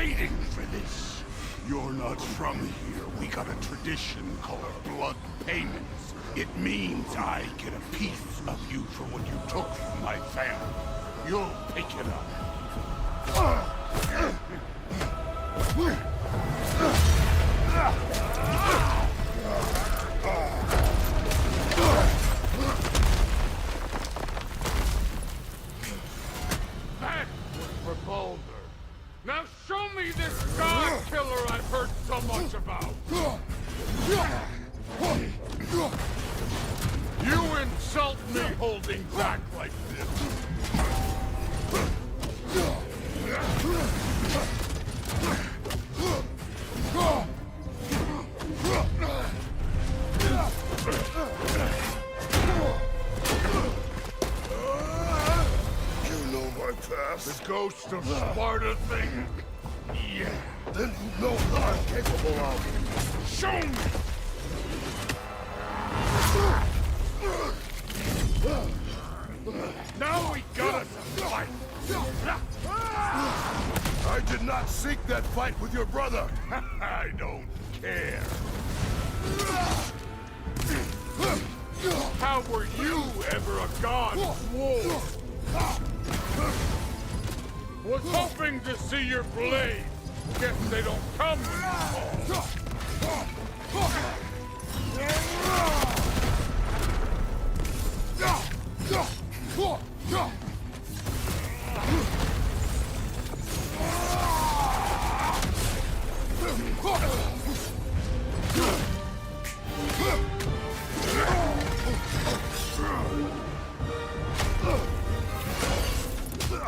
waiting for this. You're not from here. We got a tradition called blood payments. It means I get a piece of you for what you took from my family. You'll pick it up. That was for Boulder. Now show me this god killer I've heard so much about. You insult me holding back like this. You know my past. The ghost of Sparta thing? Yeah. Then you know what I'm capable of. Show me! Now we got us a fight! I did not seek that fight with your brother. I don't care. How were you ever a god of war? Was hoping to see your blade. Guess they don't come when you fall.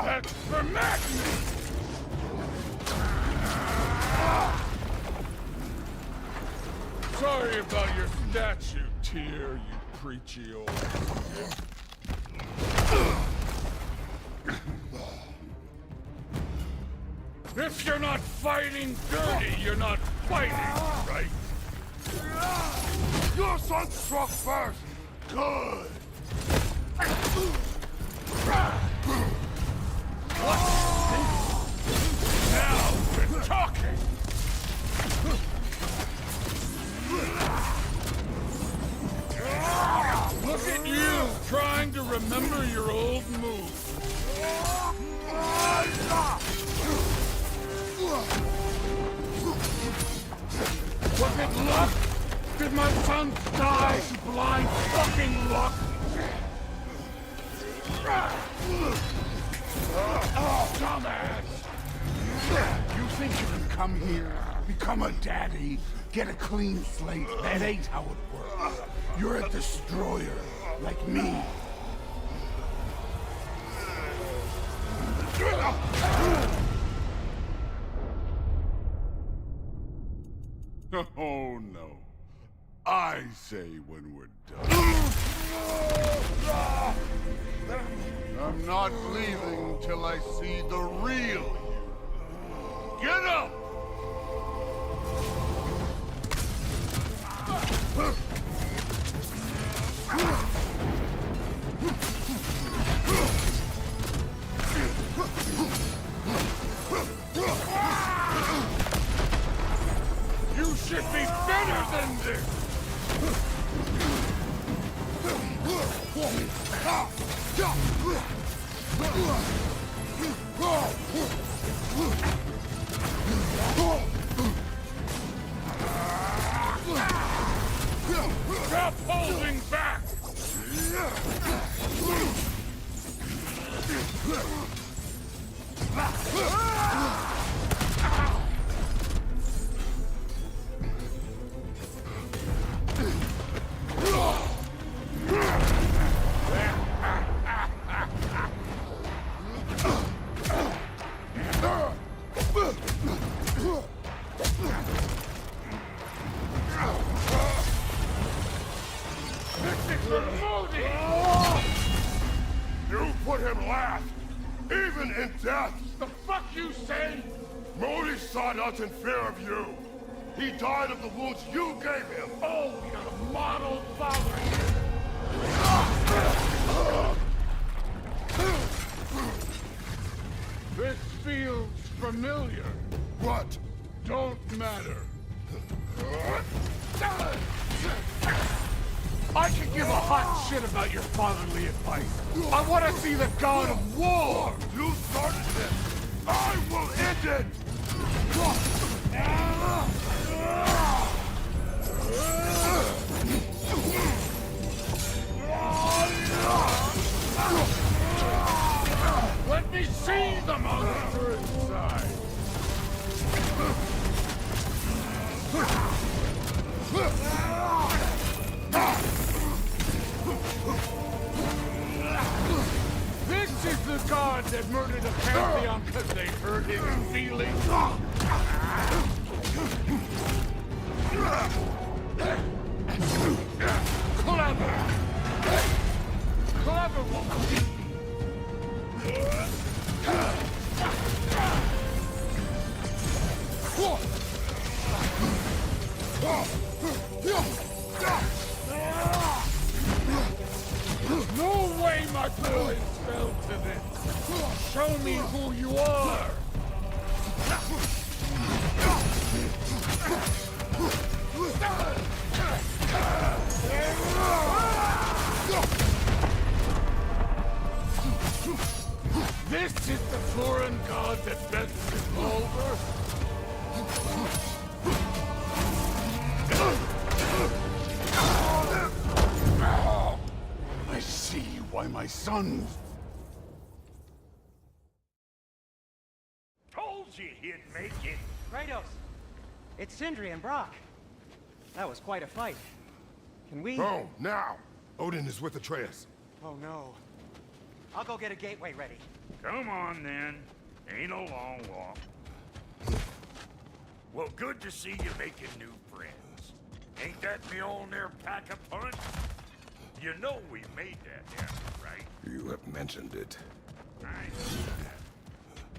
That's for Magnus! Sorry about your statue, Tyr, you preachy old... If you're not fighting dirty, you're not fighting, right? Your son struck first. Good. Now we're talking! Look at you, trying to remember your old moves. Was it luck? Did my son die to blind fucking luck? Oh, dumbass! You think you can come here, become a daddy, get a clean slate? That ain't how it works. You're a destroyer, like me. Oh no. I say when we're done. I'm not leaving till I see the real you. Get up! You should be better than this! Stop holding back! You put him last, even in death. The fuck you say? Modi sought us in fear of you. He died of the wounds you gave him. Oh, you're a model father. This feels familiar. What? Don't matter. I can give a hot shit about your fatherly advice. I want to see the god of war! You started this! I will end it! Let me see the monster inside! This is the god that murdered a pantheon because they hurt his feelings. Clever! Clever woman! No way my boys fell to this! Show me who you are! This is the foreign god that bends his over? I see why my sons... Told you he'd make it. Kratos! It's Sindri and Brock. That was quite a fight. Can we... Oh, now! Odin is with Atreus. Oh no. I'll go get a gateway ready. Come on, then. Ain't a long walk. Well, good to see you making new friends. Ain't that Mjolnir pack a punch? You know we made that effort, right? You have mentioned it. I knew that.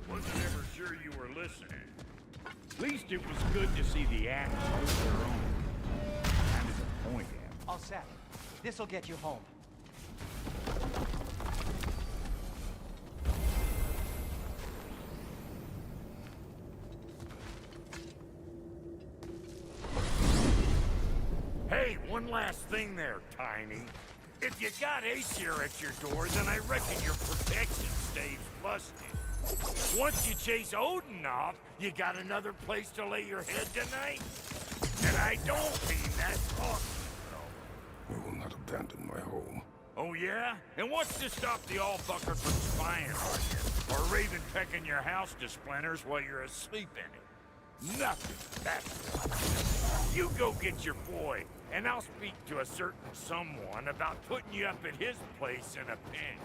Wasn't ever sure you were listening. At least it was good to see the axe hold their own. Kind of the point, Ab. All set. This'll get you home. Hey, one last thing there, Tiny. If you got Aesir at your door, then I reckon your protection stays busted. Once you chase Odin off, you got another place to lay your head tonight? And I don't mean that talking, though. I will not abandon my home. Oh yeah? And what's to stop the all-fucker from spying on you? Or Raven pecking your house to splinters while you're asleep in it? Nothing, that's it. You go get your boy, and I'll speak to a certain someone about putting you up at his place in a pinch.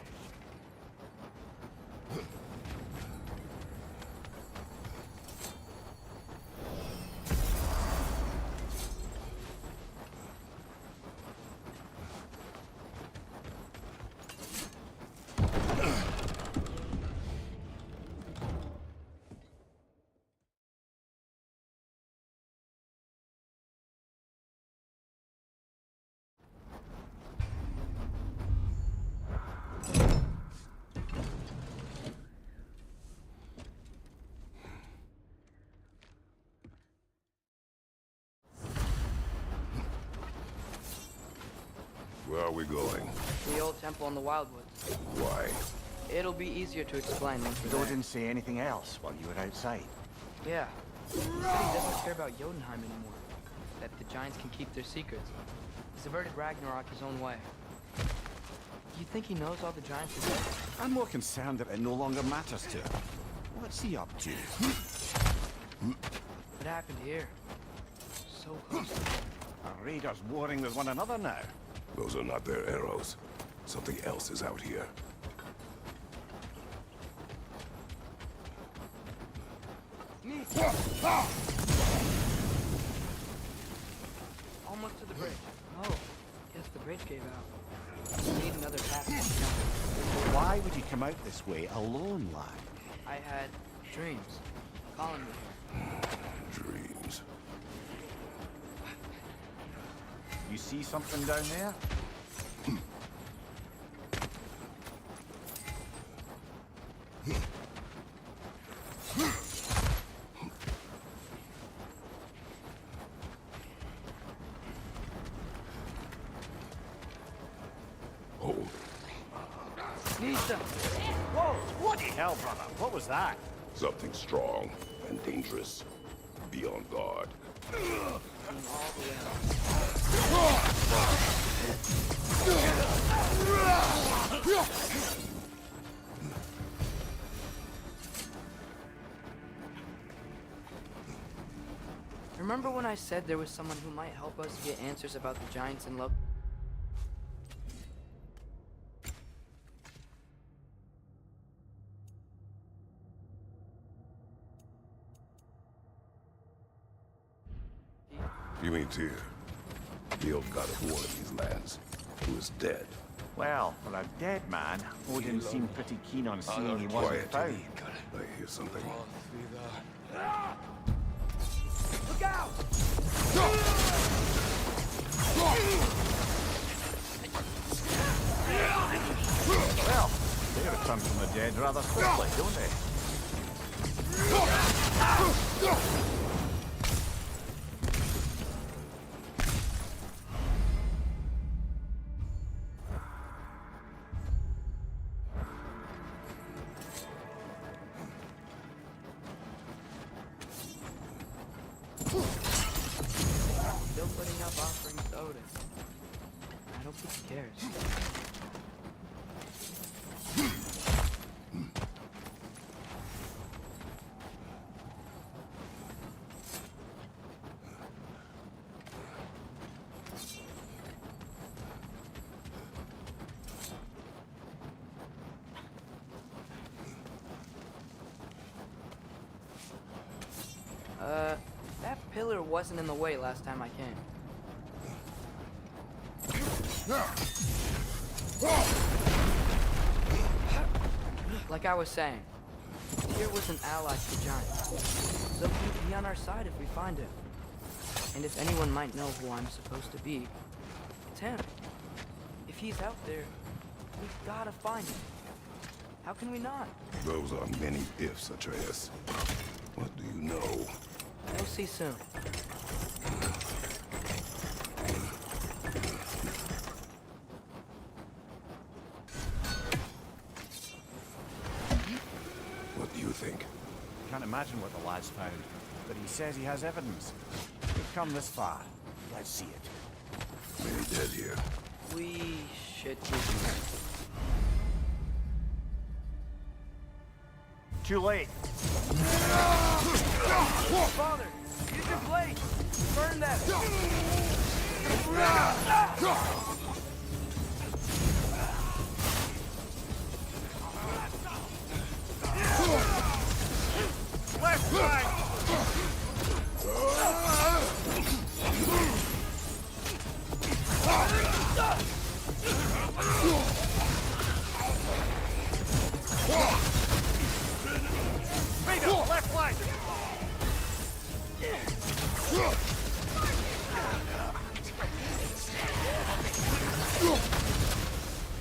Where are we going? The old temple in the Wildwoods. Why? It'll be easier to explain once we're Thor there. didn't say anything else while you were outside. Yeah. He said he doesn't care about Jotunheim anymore. That the giants can keep their secrets. He's averted Ragnarok his own way. You think he knows all the giants are dead? I'm more concerned that it no longer matters to him. What's he up to? What happened here? So close. Our raiders warring with one another now. Those are not their arrows. Something else is out here. Almost to the bridge. Oh, guess the bridge gave out. We need another path. Why would you come out this way alone, lad? I had dreams. Calling me here. Dreams. You see something down there? Nista! Whoa! Bloody hell, brother! What was that? Something strong and dangerous. Be on guard. Remember when I said there was someone who might help us get answers about the giants in love? You mean Tyr? The old god of war in these lands, who is dead. Well, for a dead man, Odin seemed pretty keen on seeing he wasn't Quiet. found. I hear something. Look out! Well, they return from the dead rather quickly, don't they? Still putting up offerings to Odin. I don't think he cares. That pillar wasn't in the way last time I came. Like I was saying, Tyr was an ally to the giants, so he'd be on our side if we find him. And if anyone might know who I'm supposed to be, it's him. If he's out there, we've gotta find him. How can we not? Those are many ifs, Atreus. What do you know? We'll see soon. What do you think? Can't imagine what the lad's found, but he says he has evidence. We've come this far. Let's see it. Many dead here. We should keep Too late. Father, use your blade! Burn them! Left side! Freedom, left flank!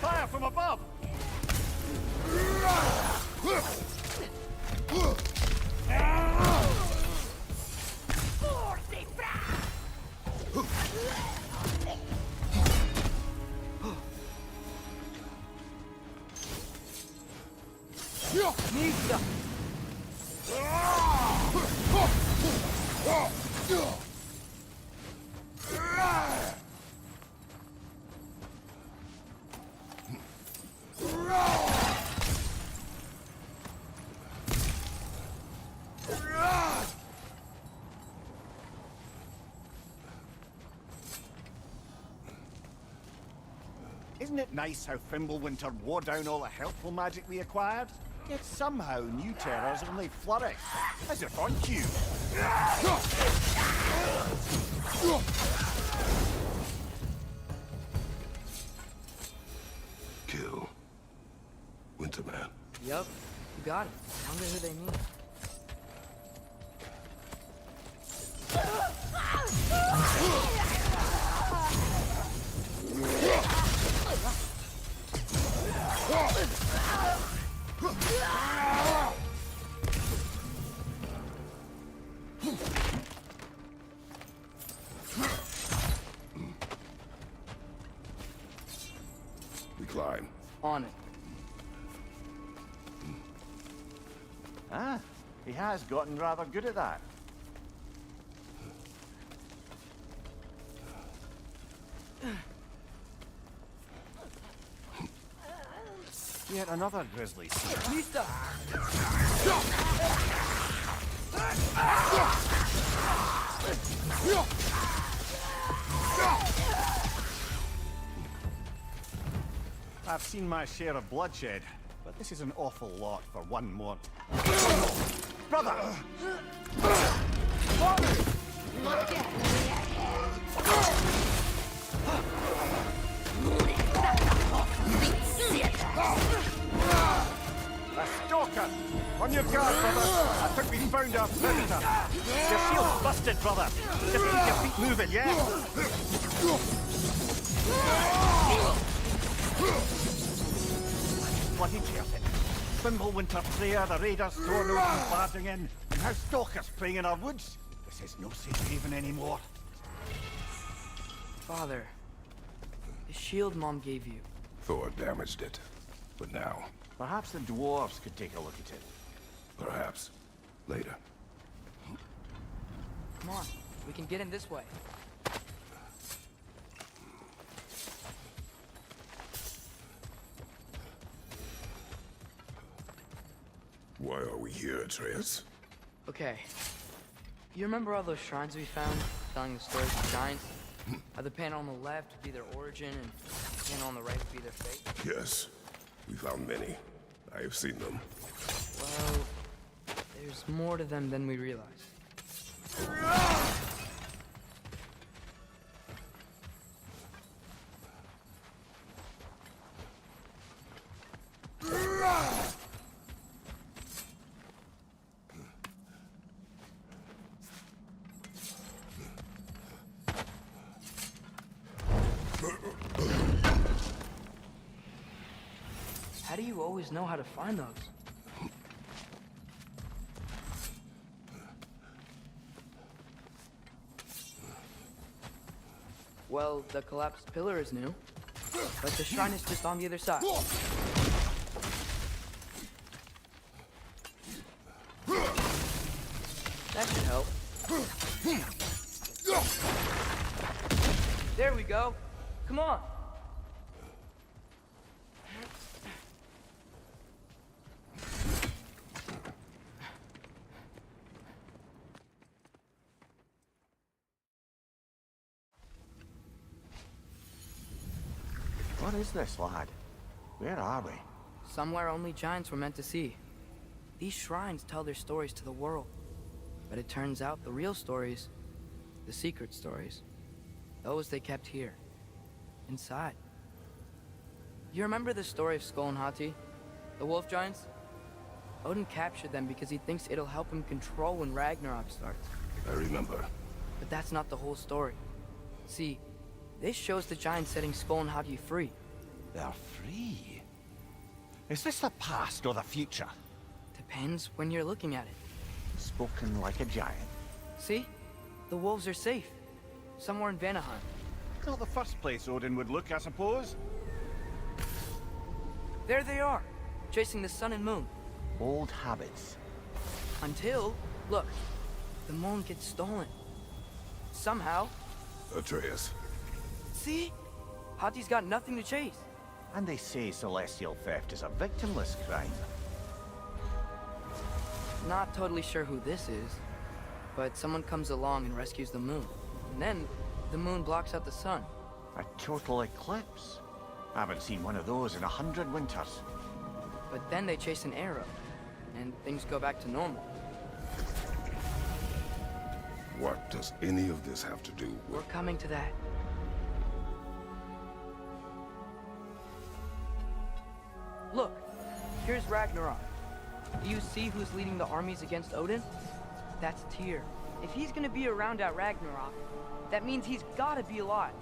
Fire from above! Nista! Isn't it nice how Fimbulwinter wore down all the helpful magic we acquired? Yet somehow new terrors only flourish, as if on cue. Kill. Winterman. Yup, you got it. Wonder who they mean. We climb. On it. Ah, he has gotten rather good at that. Yet another grizzly seal. Lisa! I've seen my share of bloodshed, but this is an awful lot for one more. Brother! A stalker! On your guard, brother! I think we found our predator! Your shield's busted, brother! Just keep your feet moving, yeah? Bloody chaos it! Winter prayer, the raiders, Thor Boss barging in, and now stalkers preying in our woods! This is no safe haven anymore. Father, the shield Mom gave you. Thor damaged it. But now, Perhaps the dwarves could take a look at it. perhaps, later. Come on, we can get in this way. Why are we here, Atreus? Okay. You remember all those shrines we found, telling the stories of giants? How the panel on the left would be their origin, and the panel on the right would be their fate? Yes, we found many. I have seen them. Well, there's more to them than we realize. How do you always know how to find those? Well, the collapsed pillar is new, but the shrine is just on the other side. That should help. There we go. Come on. What is this, lad? Where are we? Somewhere only giants were meant to see. These shrines tell their stories to the world. But it turns out the real stories, the secret stories, those they kept here, inside. You remember the story of Skull and Hati, the wolf giants? Odin captured them because he thinks it'll help him control when Ragnarok starts. I remember. But that's not the whole story. See, this shows the giants setting Skull and Hati free. They're free. Is this the past or the future? Depends when you're looking at it. Spoken like a giant. See? The wolves are safe. Somewhere in Vanaheim. Not the first place Odin would look, I suppose. There they are, chasing the sun and moon. Old habits. Until, look, the moon gets stolen. Somehow. Atreus. See? Hati's got nothing to chase. And they say celestial theft is a victimless crime. Not totally sure who this is, but someone comes along and rescues the moon. And then, the moon blocks out the sun. A total eclipse. I haven't seen one of those in 100 winters. But then they chase an arrow, and things go back to normal. What does any of this have to do with... We're coming to that. Look, here's Ragnarok. Do you see who's leading the armies against Odin? That's Tyr. If he's gonna be around at Ragnarok, that means he's gotta be alive.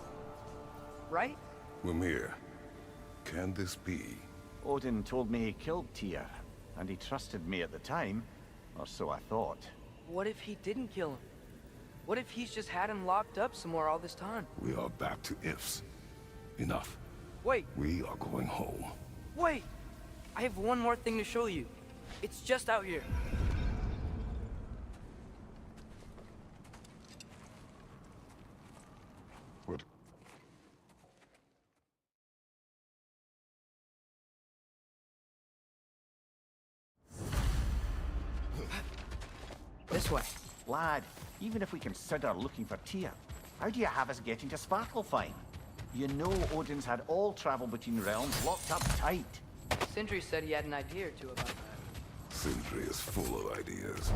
Right? Mimir, can this be? Odin told me he killed Tyr, and he trusted me at the time, or so I thought. What if he didn't kill him? What if he's just had him locked up somewhere all this time? We are back to ifs. Enough. Wait, We are going home. wait! I have one more thing to show you. It's just out here. This way. Lad, even if we consider looking for Tyr, how do you have us getting to Svartalfheim? You know Odin's had all travel between realms locked up tight. Sindri said he had an idea or two about that. Sindri is full of ideas.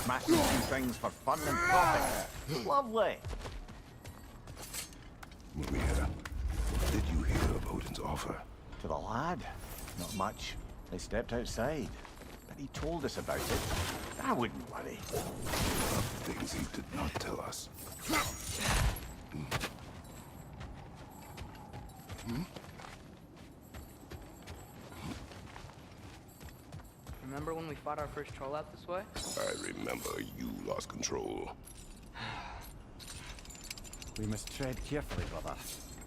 Smashing two things for fun and profit. Lovely. Maria, what did you hear of Odin's offer? To the lad, not much. They stepped outside, but he told us about it. I wouldn't worry. Things he did not tell us. Remember when we fought our first troll out this way? I remember you lost control. We must tread carefully, brother.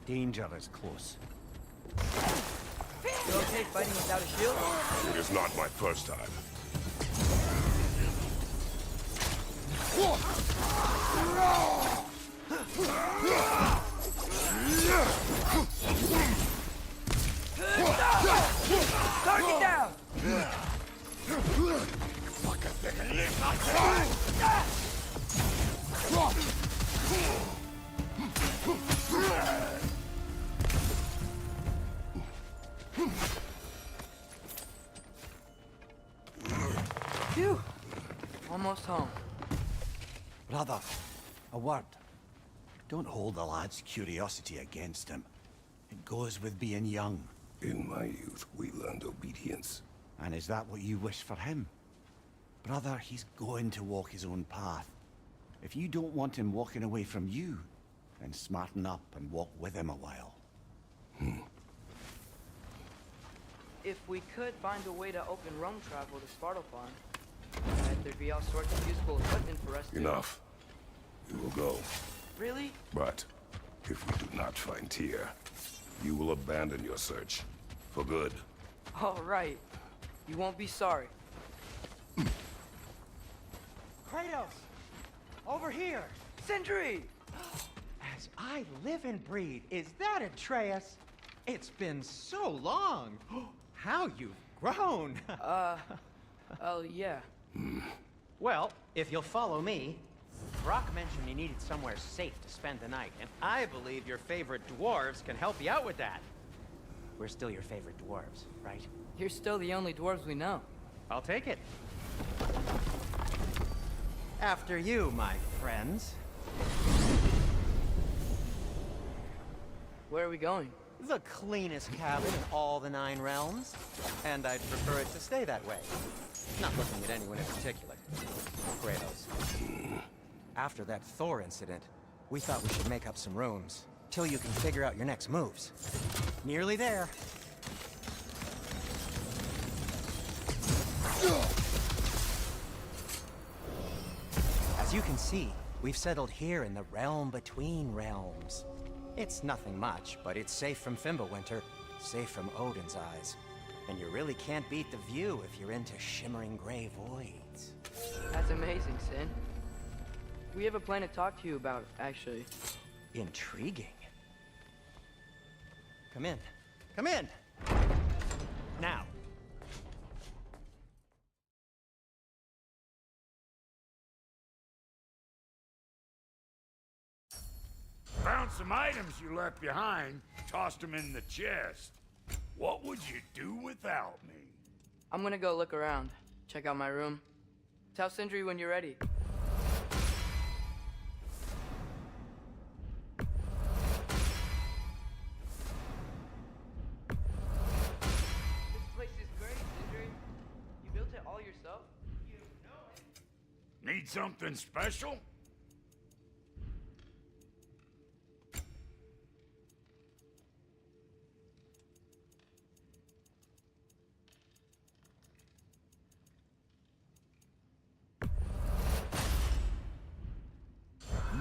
Danger is close. You okay fighting without a shield? It is not my first time. Target down! Phew! Almost home. Brother, a word. Don't hold the lad's curiosity against him. It goes with being young. In my youth, we learned obedience. And is that what you wish for him? Brother, he's going to walk his own path. If you don't want him walking away from you, then smarten up and walk with him a while. If we could find a way to open roam travel to Svartalfheim, I bet there'd be all sorts of useful equipment for us to... Enough. We will go. Really? But if we do not find Tyr, you will abandon your search. For good. All right. You won't be sorry. Kratos! Over here! Sindri! As I live and breathe, is that Atreus? It's been so long! How you've grown! Oh, yeah. Well, if you'll follow me, Brock mentioned you needed somewhere safe to spend the night, and I believe your favorite dwarves can help you out with that. We're still your favorite dwarves, right? You're still the only dwarves we know. I'll take it. After you, my friends. Where are we going? The cleanest cabin in all the 9 realms. And I'd prefer it to stay that way. Not looking at anyone in particular. Kratos. After that Thor incident, we thought we should make up some rooms. Till you can figure out your next moves. Nearly there. As you can see, we've settled here in the realm between realms. It's nothing much, but it's safe from Fimbulwinter, safe from Odin's eyes. And you really can't beat the view if you're into shimmering gray voids. That's amazing, Sin. We have a plan to talk to you about, actually. Intriguing. Come in. Come in! Now. Found some items you left behind, tossed them in the chest. What would you do without me? I'm gonna go look around, check out my room. Tell Sindri when you're ready. This place is great, Sindri. You built it all yourself? You know it. Need something special?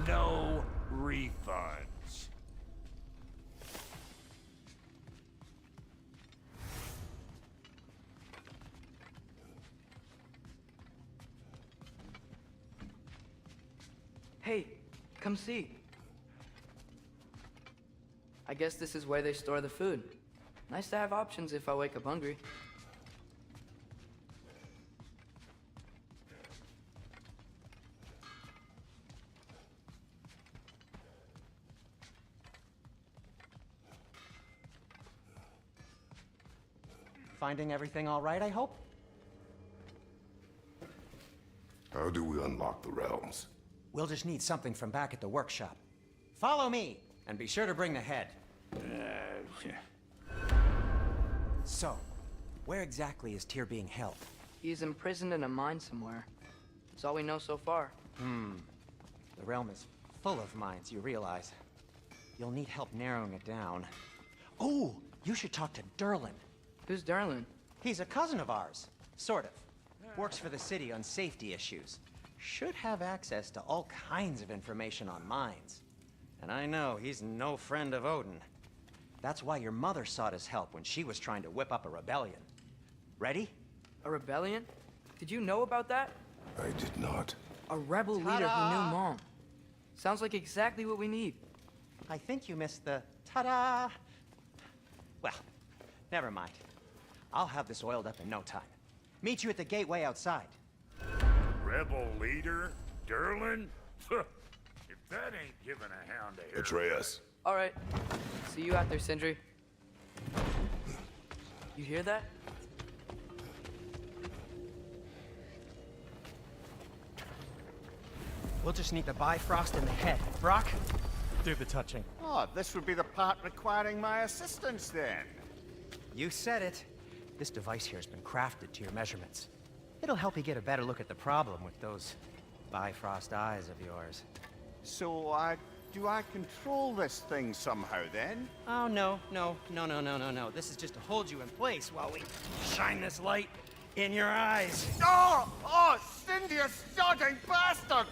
No refunds. Hey, come see. I guess this is where they store the food. Nice to have options if I wake up hungry. Finding everything all right, I hope? How do we unlock the realms? We'll just need something from back at the workshop. Follow me, and be sure to bring the head. So, where exactly is Tyr being held? He's imprisoned in a mine somewhere. That's all we know so far. The realm is full of mines, you realize. You'll need help narrowing it down. Oh, you should talk to Derlin. Who's Darlin? He's a cousin of ours, sort of. Works for the city on safety issues. Should have access to all kinds of information on mines. And I know he's no friend of Odin. That's why your mother sought his help when she was trying to whip up a rebellion. Ready? A rebellion? Did you know about that? I did not. A rebel leader who knew Mom. Sounds like exactly what we need. I think you missed the ta-da. Well, never mind. I'll have this oiled up in no time. Meet you at the gateway outside. Rebel leader? Derlin? If that ain't giving a hound a haircut. Atreus. All right. See you out there, Sindri. You hear that? We'll just need the Bifrost in the head. Brock, do the touching. Oh, this would be the part requiring my assistance then. You said it. This device here has been crafted to your measurements. It'll help you get a better look at the problem with those Bifrost eyes of yours. So, do I control this thing somehow then? Oh, no. This is just to hold you in place while we shine this light in your eyes. Oh, Cindy, you sodding bastard!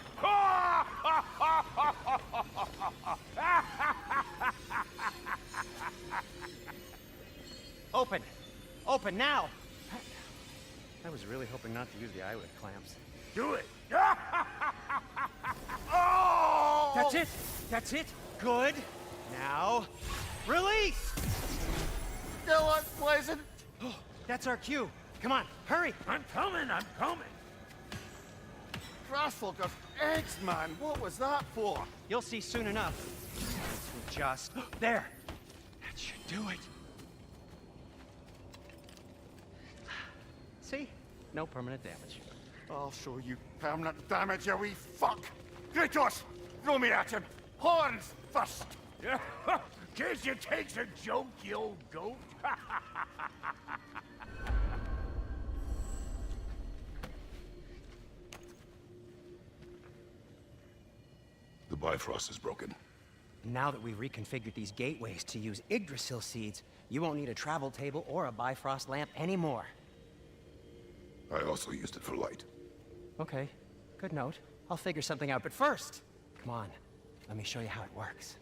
Open! Open now! I was really hoping not to use the eyelid clamps. Do it! Oh! That's it! That's it! Good! Now, release! Still unpleasant. Oh, that's our cue. Come on, hurry! I'm coming! Grassful of eggs, man. What was that for? You'll see soon enough. Just there. That should do it. See? No permanent damage. I'll show you permanent damage, you wee fuck! Kratos! Throw me at him! Horns first! Guess you takes a joke, you old goat. The Bifrost is broken. Now that we've reconfigured these gateways to use Yggdrasil seeds, you won't need a travel table or a Bifrost lamp anymore. I also used it for light. Okay, good note. I'll figure something out, but first, come on, let me show you how it works.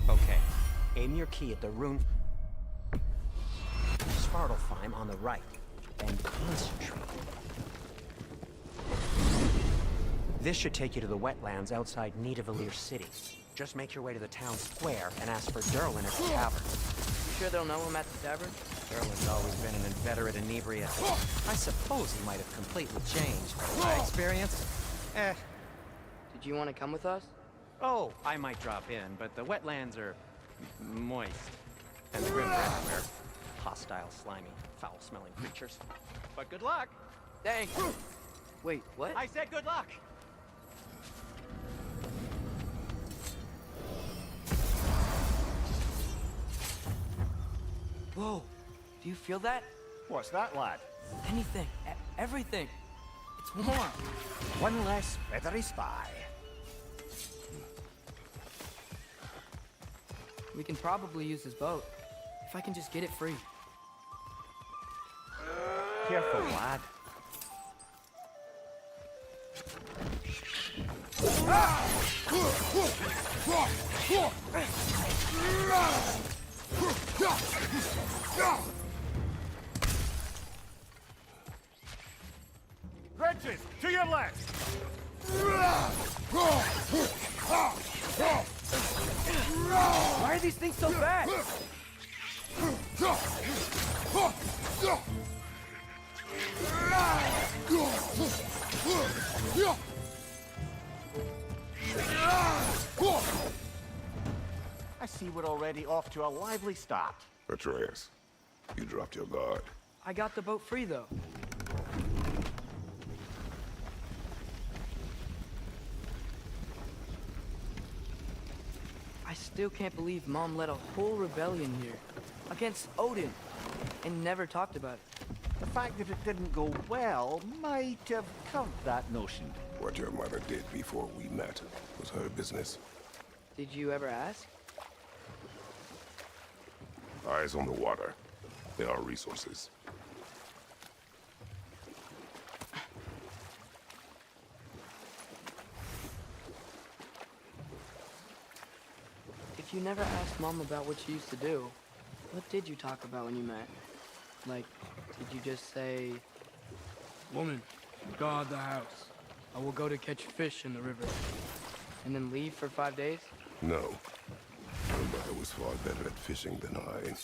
Okay, aim your key at the rune Svartalfheim on the right, and concentrate. This should take you to the wetlands outside Nidavellir City. Just make your way to the town square and ask for Derlin at the tavern. You sure they'll know him at the tavern? Derlin's always been an inveterate inebriate. I suppose he might have completely changed, but in my experience, Did you want to come with us? Oh, I might drop in, but the wetlands are moist. And the grim are everywhere. Hostile, slimy, foul-smelling creatures. But good luck! Thanks. Wait, what? I said good luck! Whoa, do you feel that? What's that, lad? Anything, everything. It's warm. One less feathery spy. We can probably use this boat. If I can just get it free. Careful, lad. Wrenches, to your left! Why are these things so fast? I see we're already off to a lively start. Atreus, you dropped your guard. I got the boat free, though. I still can't believe Mom led a whole rebellion here. Against Odin. And never talked about it. The fact that it didn't go well might have curbed that notion. What your mother did before we met was her business. Did you ever ask? Eyes on the water. There are resources. If you never asked Mom about what she used to do, what did you talk about when you met? Like, did you just say, "Woman, guard the house. I will go to catch fish in the river." And then leave for 5 days? No. Your mother was far better at fishing than I.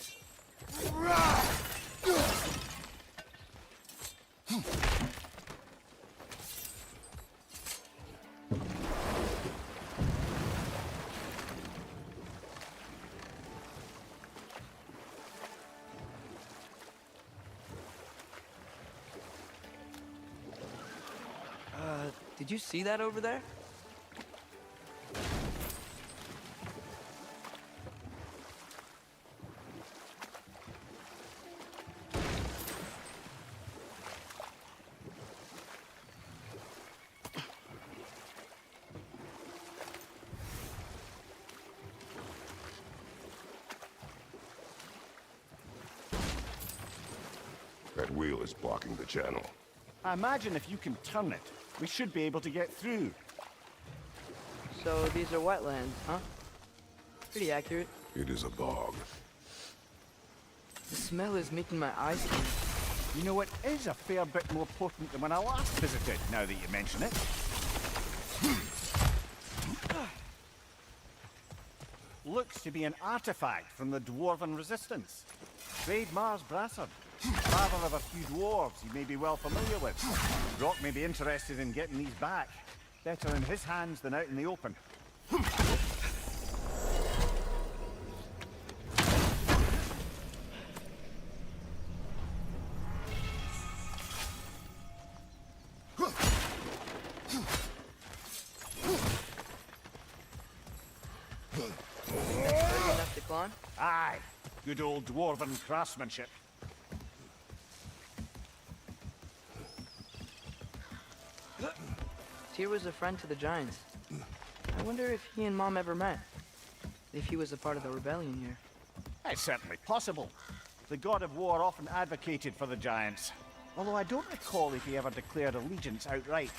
Did you see that over there? That wheel is blocking the channel. I imagine if you can turn it, we should be able to get through. So these are wetlands, huh? Pretty accurate. It is a bog. The smell is making my eyes sting. You know, it is a fair bit more potent than when I last visited, now that you mention it. Looks to be an artifact from the Dwarven Resistance. Trade Mars Brassard, father of a few dwarves you may be well familiar with. Rock may be interested in getting these back. Better in his hands than out in the open. Ready enough to climb? Aye, good old Dwarven craftsmanship. Tyr was a friend to the Giants. I wonder if he and Mom ever met. If he was a part of the rebellion here. It's certainly possible. The god of war often advocated for the Giants. Although I don't recall if he ever declared allegiance outright.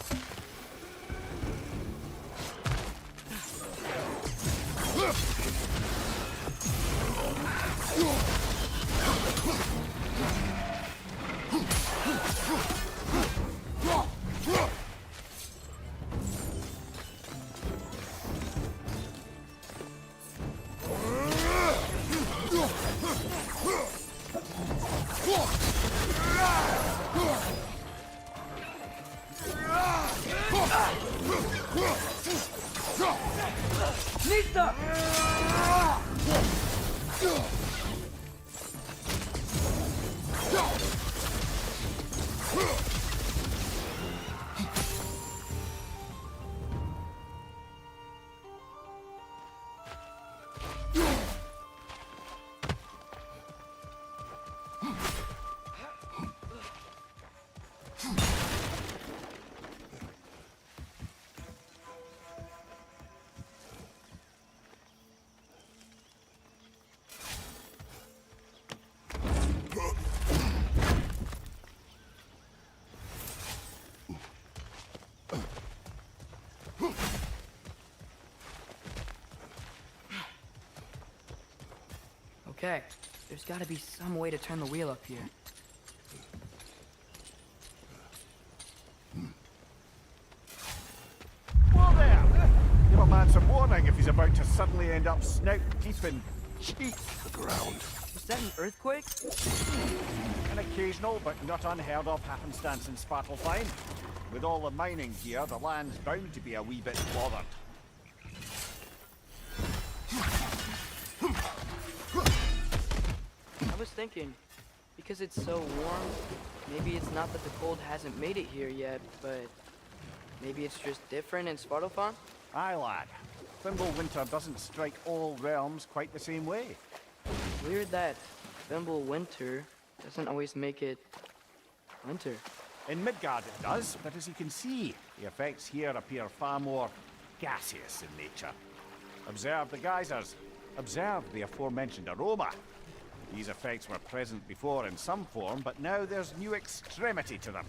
Nista! Okay, there's gotta be some way to turn the wheel up here. Whoa there! Give a man some warning if he's about to suddenly end up snout deep in cheek. The ground. Was that an earthquake? An occasional but not unheard of happenstance in Svartalfheim. With all the mining here, the land's bound to be a wee bit bothered. I was thinking, because it's so warm, maybe it's not that the cold hasn't made it here yet, but maybe it's just different in Svartalfheim? Aye, lad. Fimbulwinter doesn't strike all realms quite the same way. Weird that Fimbulwinter doesn't always make it winter. In Midgard it does, but as you can see, the effects here appear far more gaseous in nature. Observe the geysers. Observe the aforementioned aroma. These effects were present before in some form, but now there's new extremity to them.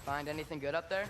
Find anything good up there?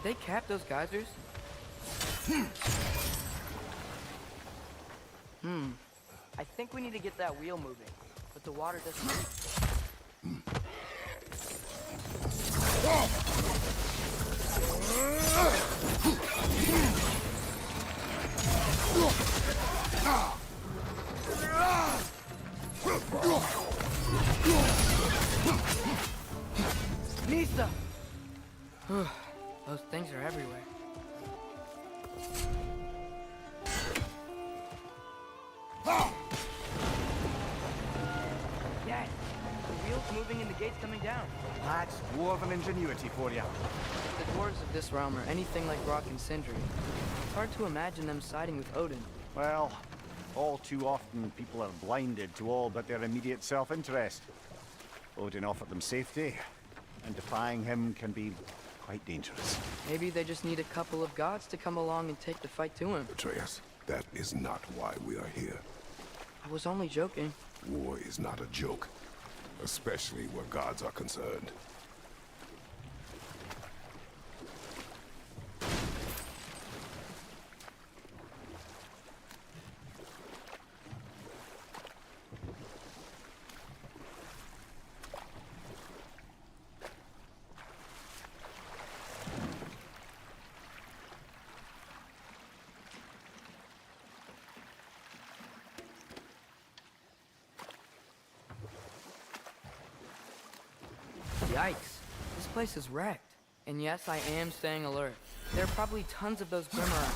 Did they cap those geysers? I think we need to get that wheel moving, but the water doesn't leak. Nista! Those things are everywhere. Yes! The wheel's moving and the gate's coming down. That's dwarven ingenuity for you. If the dwarves of this realm are anything like Rock and Sindri, it's hard to imagine them siding with Odin. Well, all too often people are blinded to all but their immediate self-interest. Odin offered them safety, and defying him can be quite dangerous. Maybe they just need a couple of gods to come along and take the fight to him. Atreus, that is not why we are here. I was only joking. War is not a joke, especially where gods are concerned. Yikes. This place is wrecked. And yes, I am staying alert. There are probably tons of those Grim around.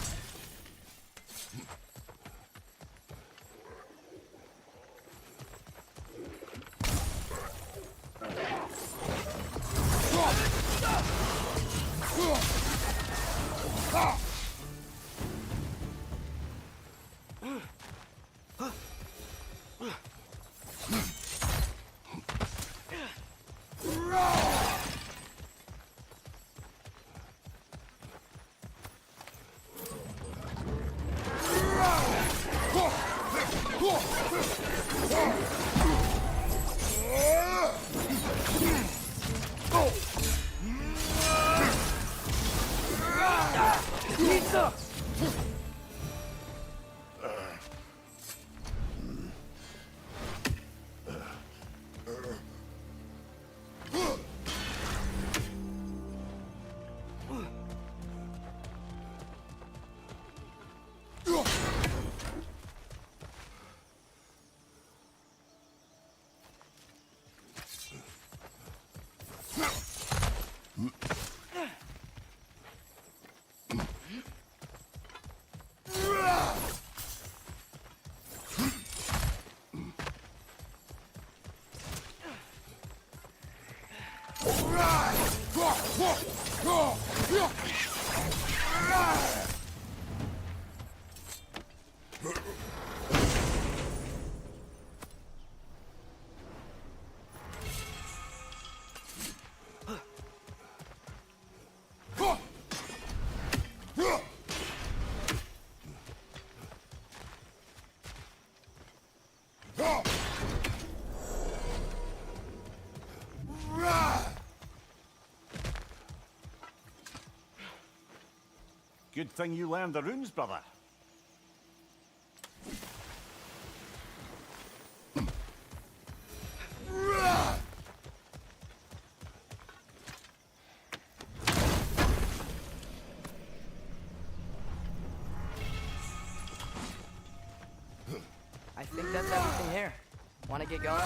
Good thing you learned the runes, brother. I think that's everything here. Wanna get going?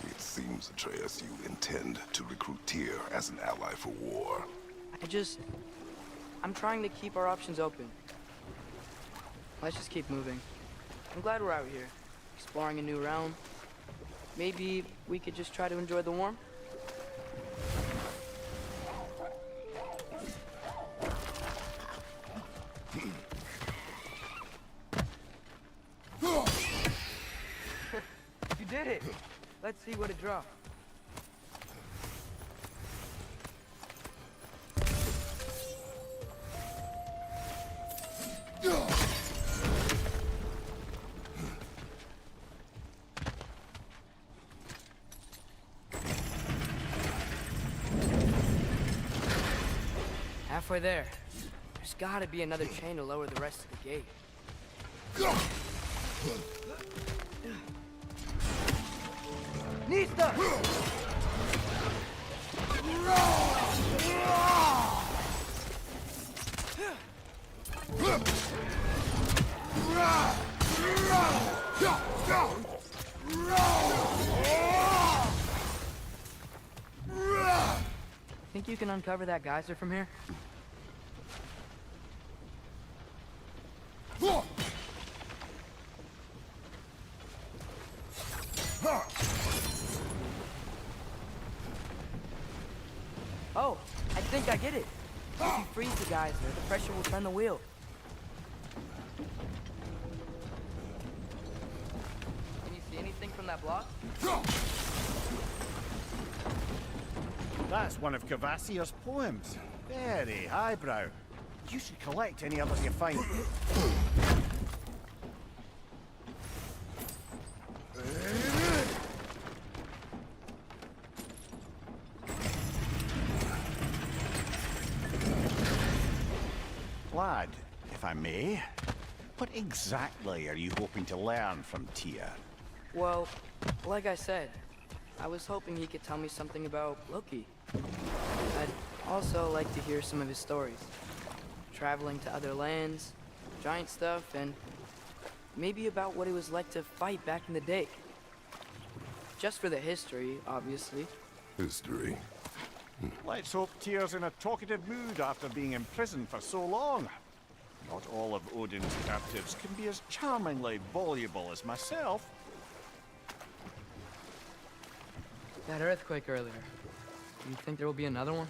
It seems, Atreus, you intend to recruit Tyr as an ally for war. I'm trying to keep our options open. Let's just keep moving. I'm glad we're out here, exploring a new realm. Maybe we could just try to enjoy the warmth? You did it! Let's see what it dropped. Halfway there. There's gotta be another chain to lower the rest of the gate. Nista! Think you can uncover that geyser from here? Oh, I think I get it. If you freeze the geyser, the pressure will turn the wheel. Can you see anything from that block? That's one of Kvasir's poems. Very highbrow. You should collect any others you find. if I may. What exactly are you hoping to learn from Tyr? Well, like I said, I was hoping he could tell me something about Loki. I'd also like to hear some of his stories. Traveling to other lands, giant stuff, and maybe about what it was like to fight back in the day. Just for the history, obviously. History. Let's hope Tyr's in a talkative mood after being imprisoned for so long. Not all of Odin's captives can be as charmingly voluble as myself. That earthquake earlier. Do you think there will be another one?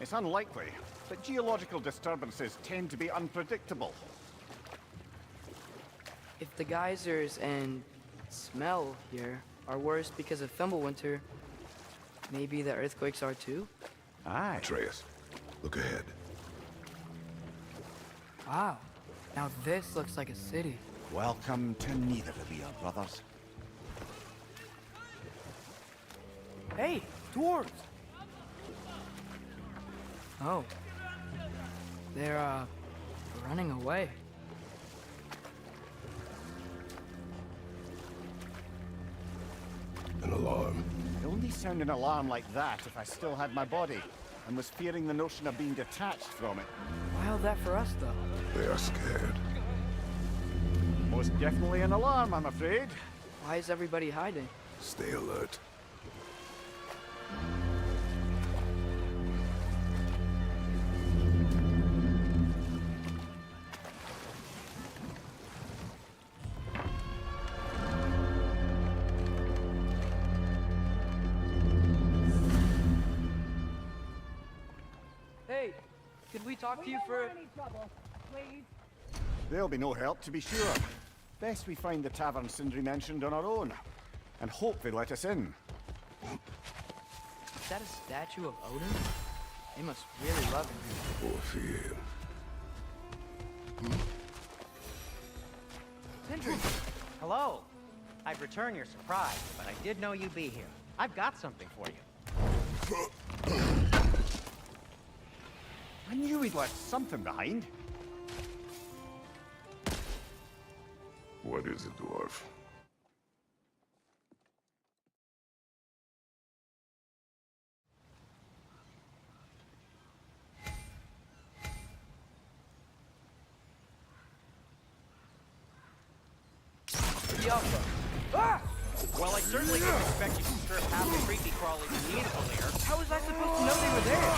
It's unlikely, but geological disturbances tend to be unpredictable. If the geysers and smell here are worse because of Fimbulwinter, maybe the earthquakes are too? Aye. Atreus, look ahead. Wow. Now this looks like a city. Welcome to neither of your brothers. Hey, dwarves! Oh. They're, running away. An alarm. I'd only sound an alarm like that if I still had my body, and was fearing the notion of being detached from it. Wild that for us, though. They are scared. Most definitely an alarm, I'm afraid. Why is everybody hiding? Stay alert. Hey, could we talk to you for... There'll be no help, to be sure. Best we find the tavern Sindri mentioned on our own, and hope they let us in. Is that a statue of Odin? They must really love him. Or fear. Sindri! Hello. I'd return your surprise, but I did know you'd be here. I've got something for you. I knew he'd left something behind. What is it, dwarf? The Alpha. Ah! Well, I certainly didn't expect you to strip half the creepy crawlies immediately here. How was I supposed to know they were there?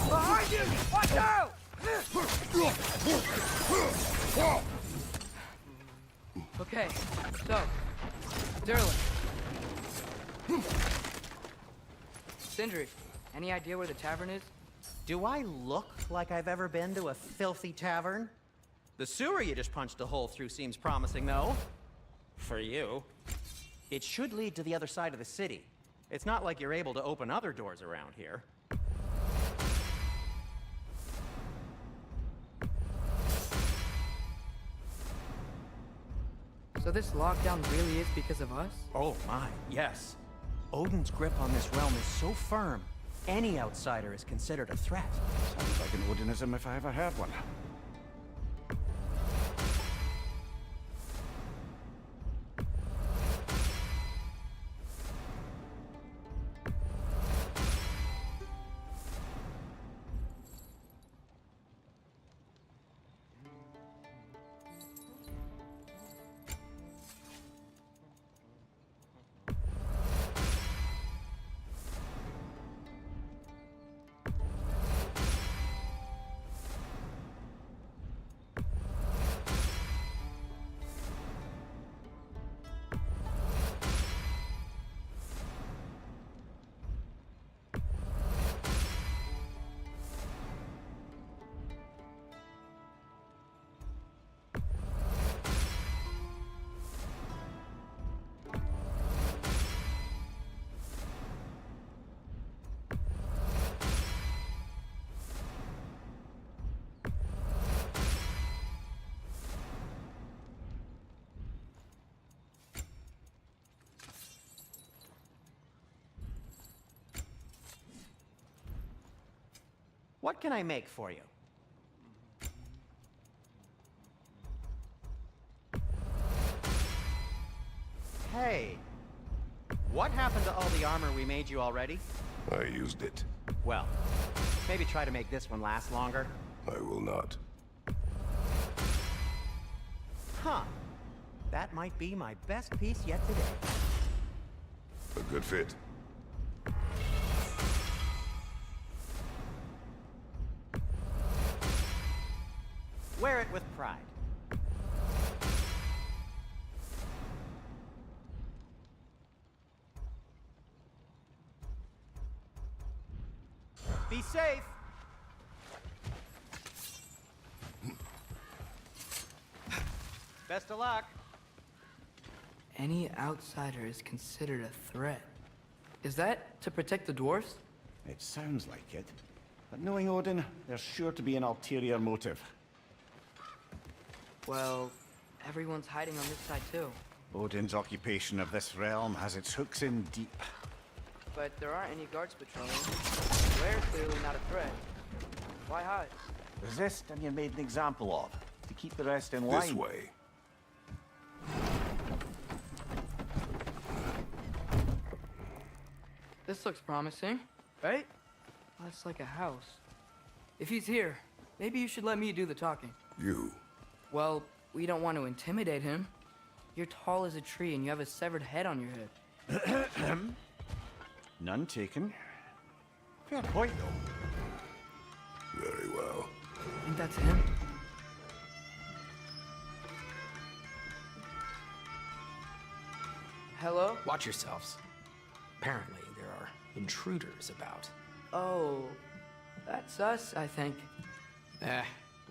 Behind you! Watch out! Okay, so, Durlin. Sindri, any idea where the tavern is? Do I look like I've ever been to a filthy tavern? The sewer you just punched a hole through seems promising, though. For you. It should lead to the other side of the city. It's not like you're able to open other doors around here. So this lockdown really is because of us? Oh my, yes. Odin's grip on this realm is so firm, any outsider is considered a threat. Sounds like an Odinism if I ever heard one. What can I make for you? Hey, what happened to all the armor we made you already? I used it. Well, maybe try to make this one last longer. I will not. Huh. That might be my best piece yet today. A good fit. Wear it with pride. Be safe. Best of luck. Any outsider is considered a threat. Is that to protect the dwarves? It sounds like it. But knowing Odin, there's sure to be an ulterior motive. Well, everyone's hiding on this side too. Odin's occupation of this realm has its hooks in deep. But there aren't any guards patrolling. We're clearly not a threat. Why hide? Resist and you're made an example of, to keep the rest in line. This way. This looks promising, right? That's like a house. If he's here, maybe you should let me do the talking. You. Well, we don't want to intimidate him. You're tall as a tree and you have a severed head on your head. None taken. Fair point, though. Very well. I think that's him. Hello? Watch yourselves. Apparently, there are intruders about. Oh, that's us, I think.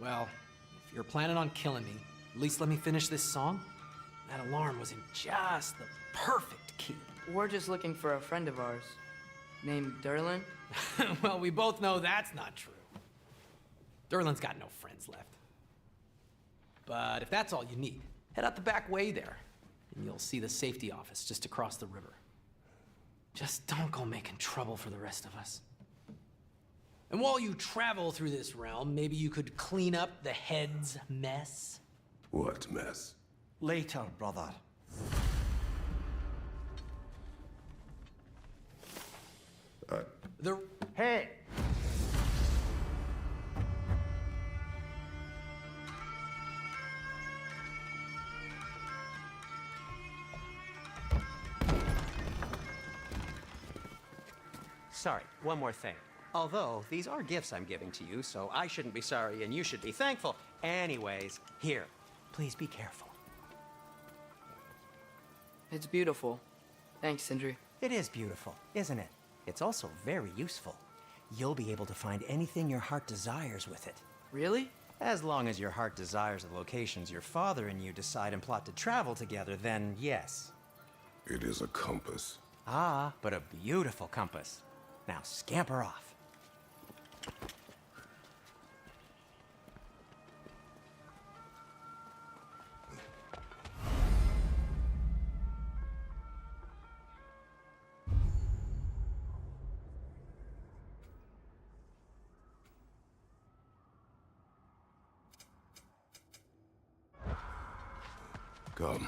Well, if you're planning on killing me, at least let me finish this song. That alarm was in just the perfect key. We're just looking for a friend of ours, named Derlin. Well, we both know that's not true. Derlin's got no friends left. But if that's all you need, head out the back way there, and you'll see the safety office just across the river. Just don't go making trouble for the rest of us. And while you travel through this realm, maybe you could clean up the head's mess? What mess? Later, brother. The... Hey! Sorry, one more thing. Although, these are gifts I'm giving to you, so I shouldn't be sorry and you should be thankful. Anyways, here, please be careful. It's beautiful. Thanks, Sindri. It is beautiful, isn't it? It's also very useful. You'll be able to find anything your heart desires with it. Really? As long as your heart desires the locations your father and you decide and plot to travel together, then yes. It is a compass. Ah, but a beautiful compass. Now scamper off. Come.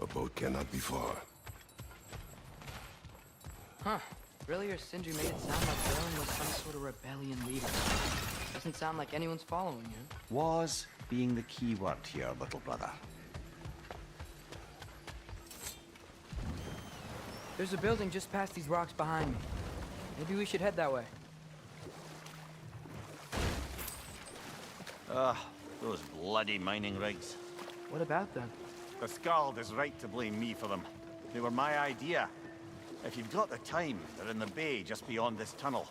A boat cannot be far. Huh. Earlier, Sindri made it sound like Derlin was some sort of rebellion leader. Doesn't sound like anyone's following you. Was being the key word here, little brother. There's a building just past these rocks behind me. Maybe we should head that way. Those bloody mining rigs. What about them? The Skald is right to blame me for them. They were my idea. If you've got the time, they're in the bay just beyond this tunnel.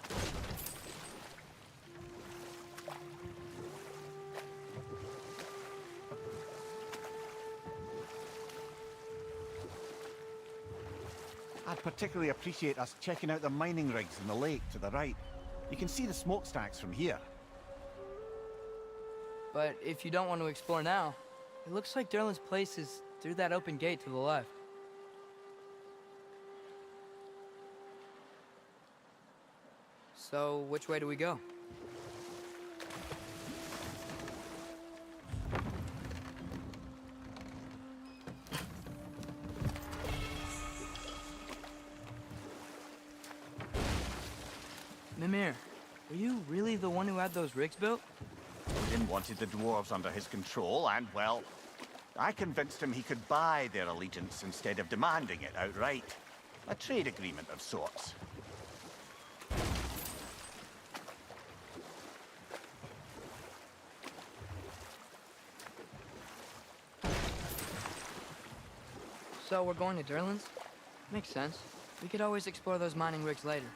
I'd particularly appreciate us checking out the mining rigs in the lake to the right. You can see the smokestacks from here. But if you don't want to explore now, it looks like Derlin's place is through that open gate to the left. So, which way do we go? Mimir, were you really the one who had those rigs built? Odin wanted the dwarves under his control, and, well, I convinced him he could buy their allegiance instead of demanding it outright. A trade agreement of sorts. So we're going to Durlin's? Makes sense. We could always explore those mining rigs later.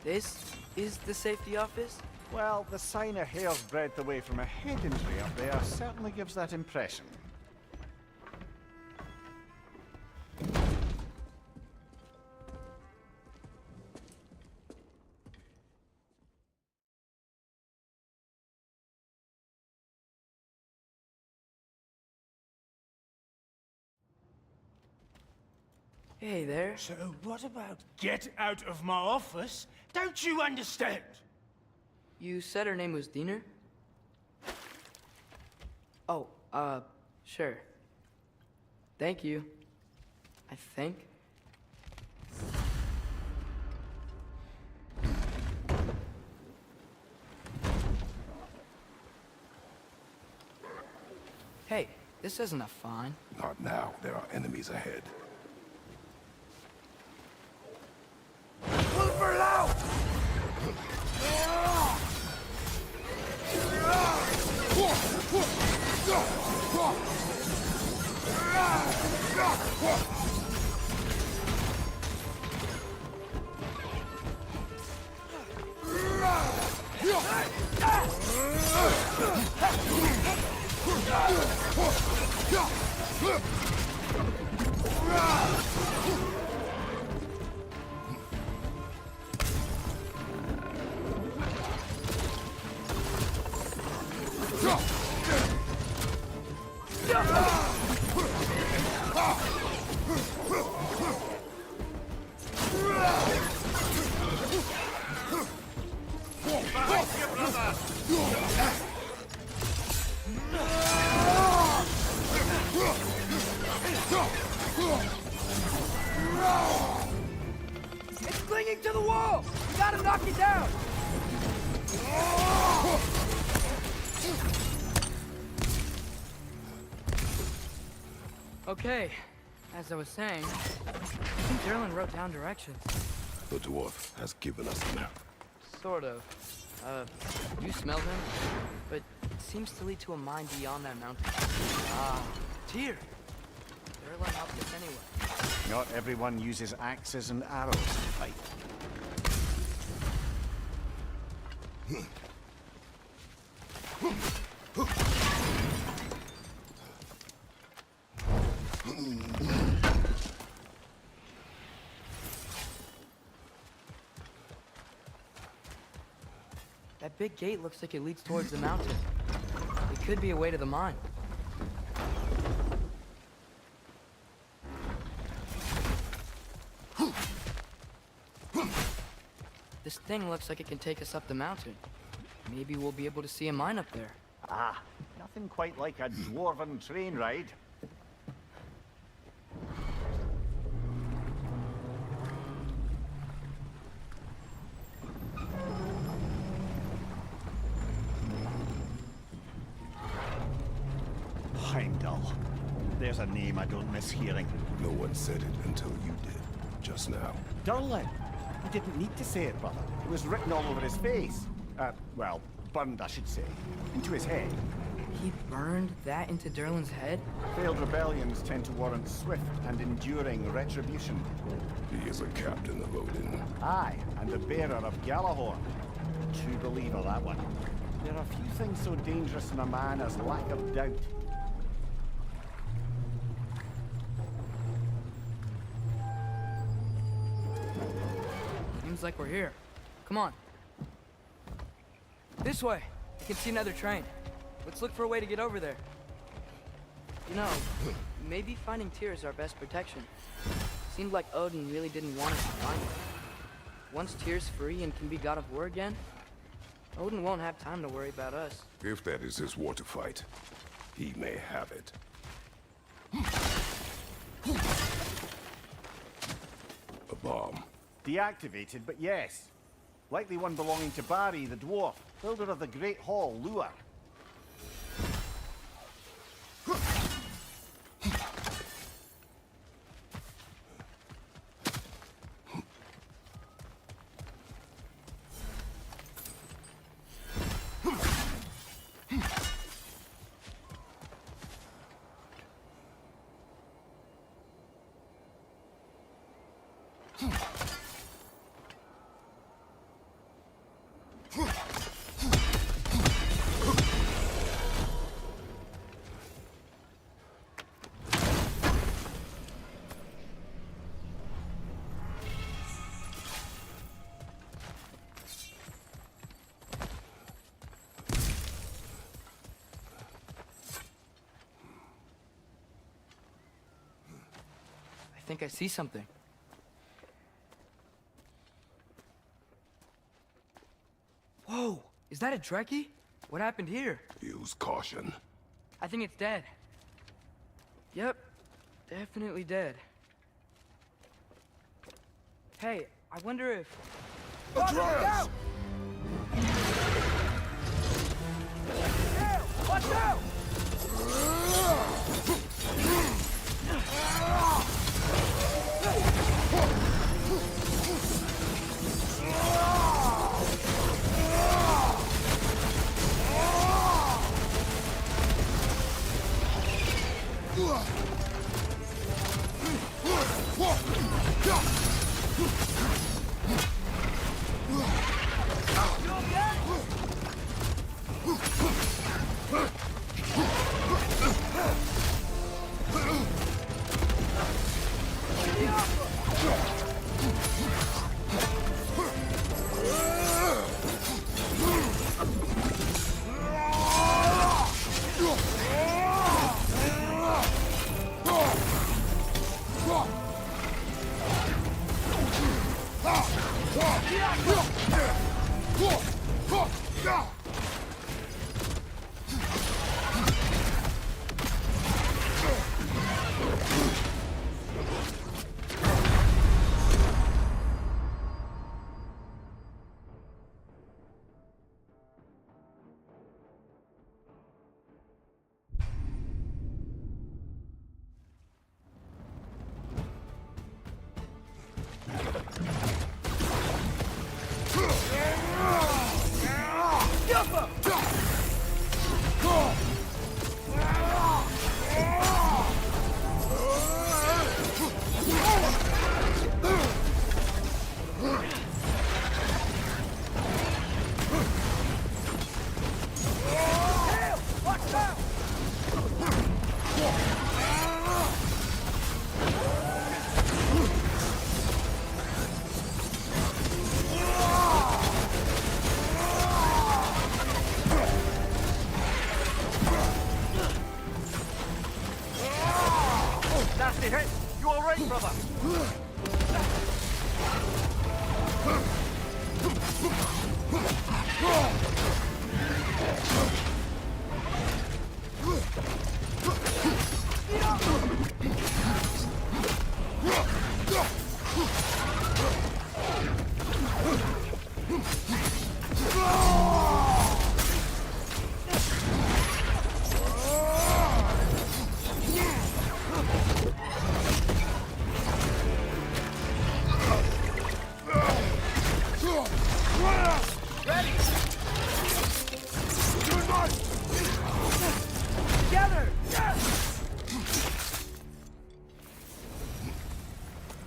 This is the safety office? Well, the sign a hair's breadth away from a head injury up there certainly gives that impression. Hey there. So what about get out of my office? Don't you understand? You said her name was Diener? Oh, sure. Thank you. I think. Hey, this isn't a fine. Not now. There are enemies ahead. It's clinging to the wall! We gotta knock it down! Okay, as I was saying, I think Durlin wrote down directions. The dwarf has given us a map. Sort of. You smell him? But it seems to lead to a mine beyond that mountain. Ah, Tyr! Durlin helped us anyway. Not everyone uses axes and arrows to fight. That big gate looks like it leads towards the mountain. It could be a way to the mine. This thing looks like it can take us up the mountain. Maybe we'll be able to see a mine up there. Ah, nothing quite like a dwarven train ride. Heimdall. There's a name I don't miss hearing. No one said it until you did, just now. Durlin. He didn't need to say it, brother. It was written all over his face. Well, burned, I should say. Into his head. He burned that into Durlin's head? Failed rebellions tend to warrant swift and enduring retribution. He is a captain of Odin. Aye, and the bearer of Galahorn. True believer, that one. There are few things so dangerous in a man as lack of doubt. Seems like we're here. Come on. This way. I can see another train. Let's look for a way to get over there. You know, maybe finding Tyr is our best protection. Seemed like Odin really didn't want us to find him. Once Tyr's free and can be god of war again, Odin won't have time to worry about us. If that is his war to fight, he may have it. A bomb. Deactivated, but yes. Likely one belonging to Barry, the dwarf, builder of the Great Hall, Lure. I think I see something. Whoa! Is that a Trekkie? What happened here? Use caution. I think it's dead. Yep. Definitely dead. Hey, I wonder if... Atreus! Watch out! Nasty hit! You alright, brother?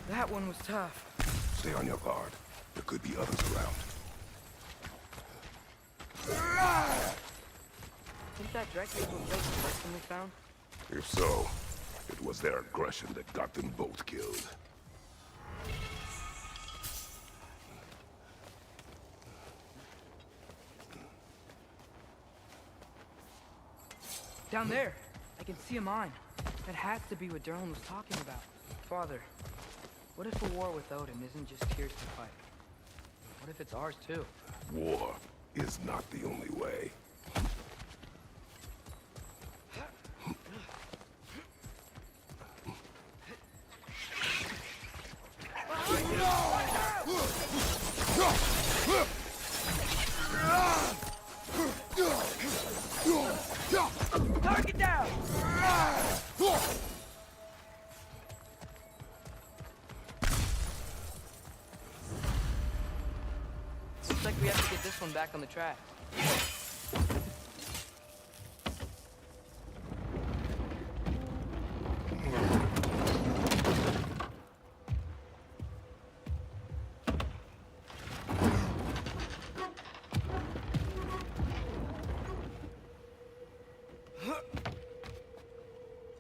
That one was tough. Stay on your guard. There could be others around. Think that Dracula was the first one we found? If so, it was their aggression that got them both killed. Down there, I can see a mine. That has to be what Durlin was talking about. Father, what if a war with Odin isn't just Tyr's to fight? What if it's ours too? War is not the only way. Target down! Looks like we have to get this one back on the track.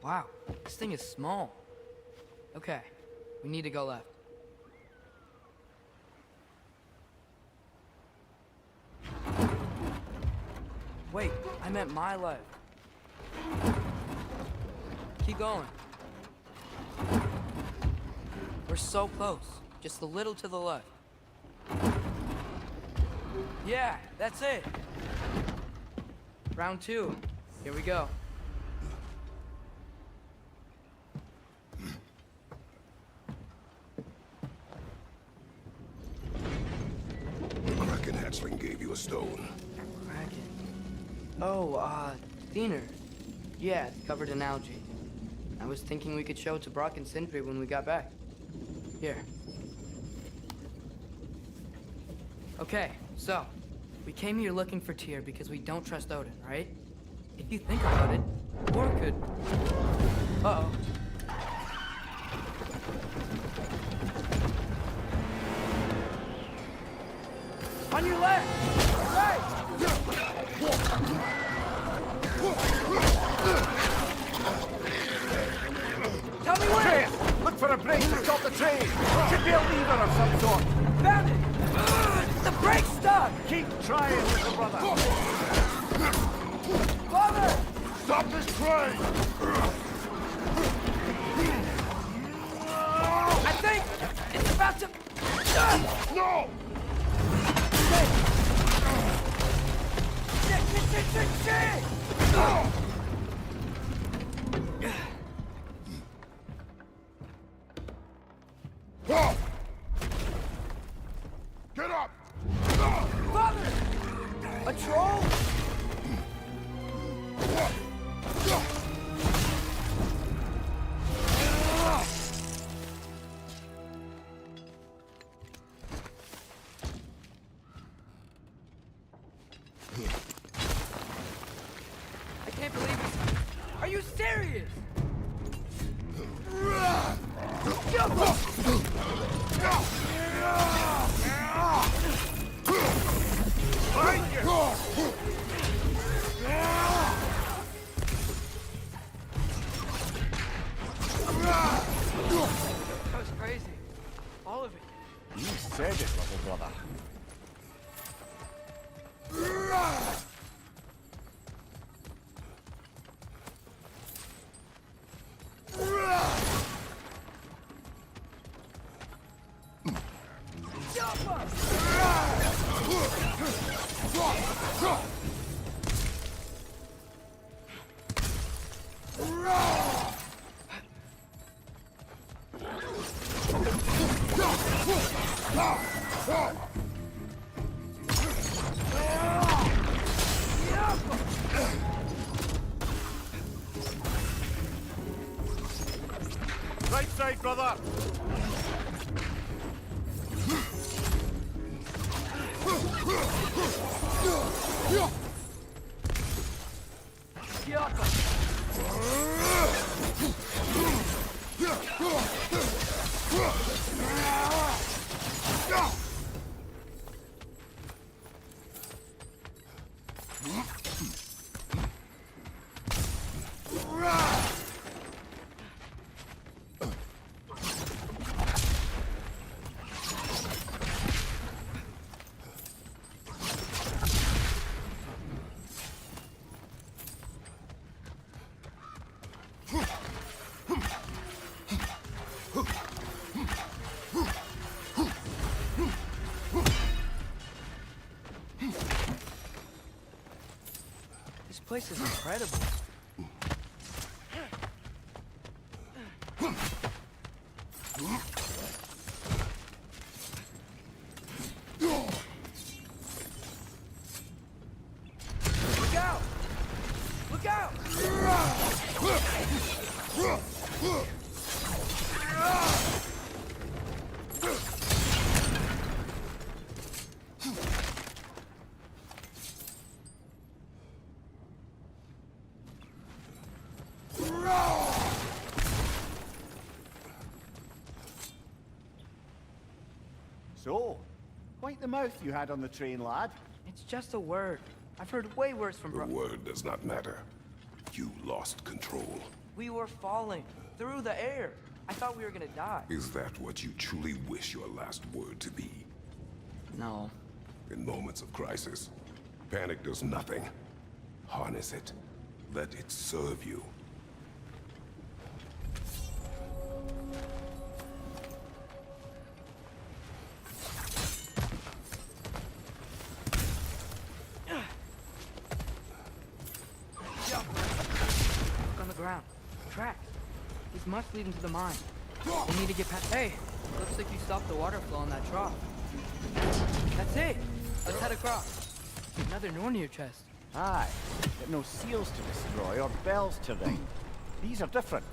Wow, this thing is small. Okay, we need to go left. Wait, I meant my left. Keep going. We're so close. Just a little to the left. Yeah, that's it. Round 2. Here we go. The Kraken hatchling gave you a stone. Kraken. Oh, Thinner. Yeah, it's covered in algae. I was thinking we could show it to Brock and Sindri when we got back. Here. Okay, so, we came here looking for Tyr because we don't trust Odin, right? If you think about it, Thor could... Uh-oh. On your left! Right! Tell me where! Look for a brake to stop the train! Should be a lever of some sort! Found it! The brake's stuck! Keep trying, little brother! Father! Stop this train! I think it's about to... No! Shit! Whoa! Get up! Father! A troll? I can't believe it. Are you serious? That was crazy. All of it. You said it, little brother. Right side, brother! place is incredible. Look out! Look out! So, quite the mouth you had on the train, lad. It's just a word. I've heard way worse from The word does not matter. You lost control. We were falling through the air. I thought we were gonna die. Is that what you truly wish your last word to be? No. In moments of crisis, panic does nothing. Harness it. Let it serve you. Look on the ground. Tracks. These must lead into the mine. We need to get past. Hey, looks like you stopped the water flow in that trough. That's it. Let's head across. Another Nornir chest. Aye, but no seals to destroy or bells to ring. These are different.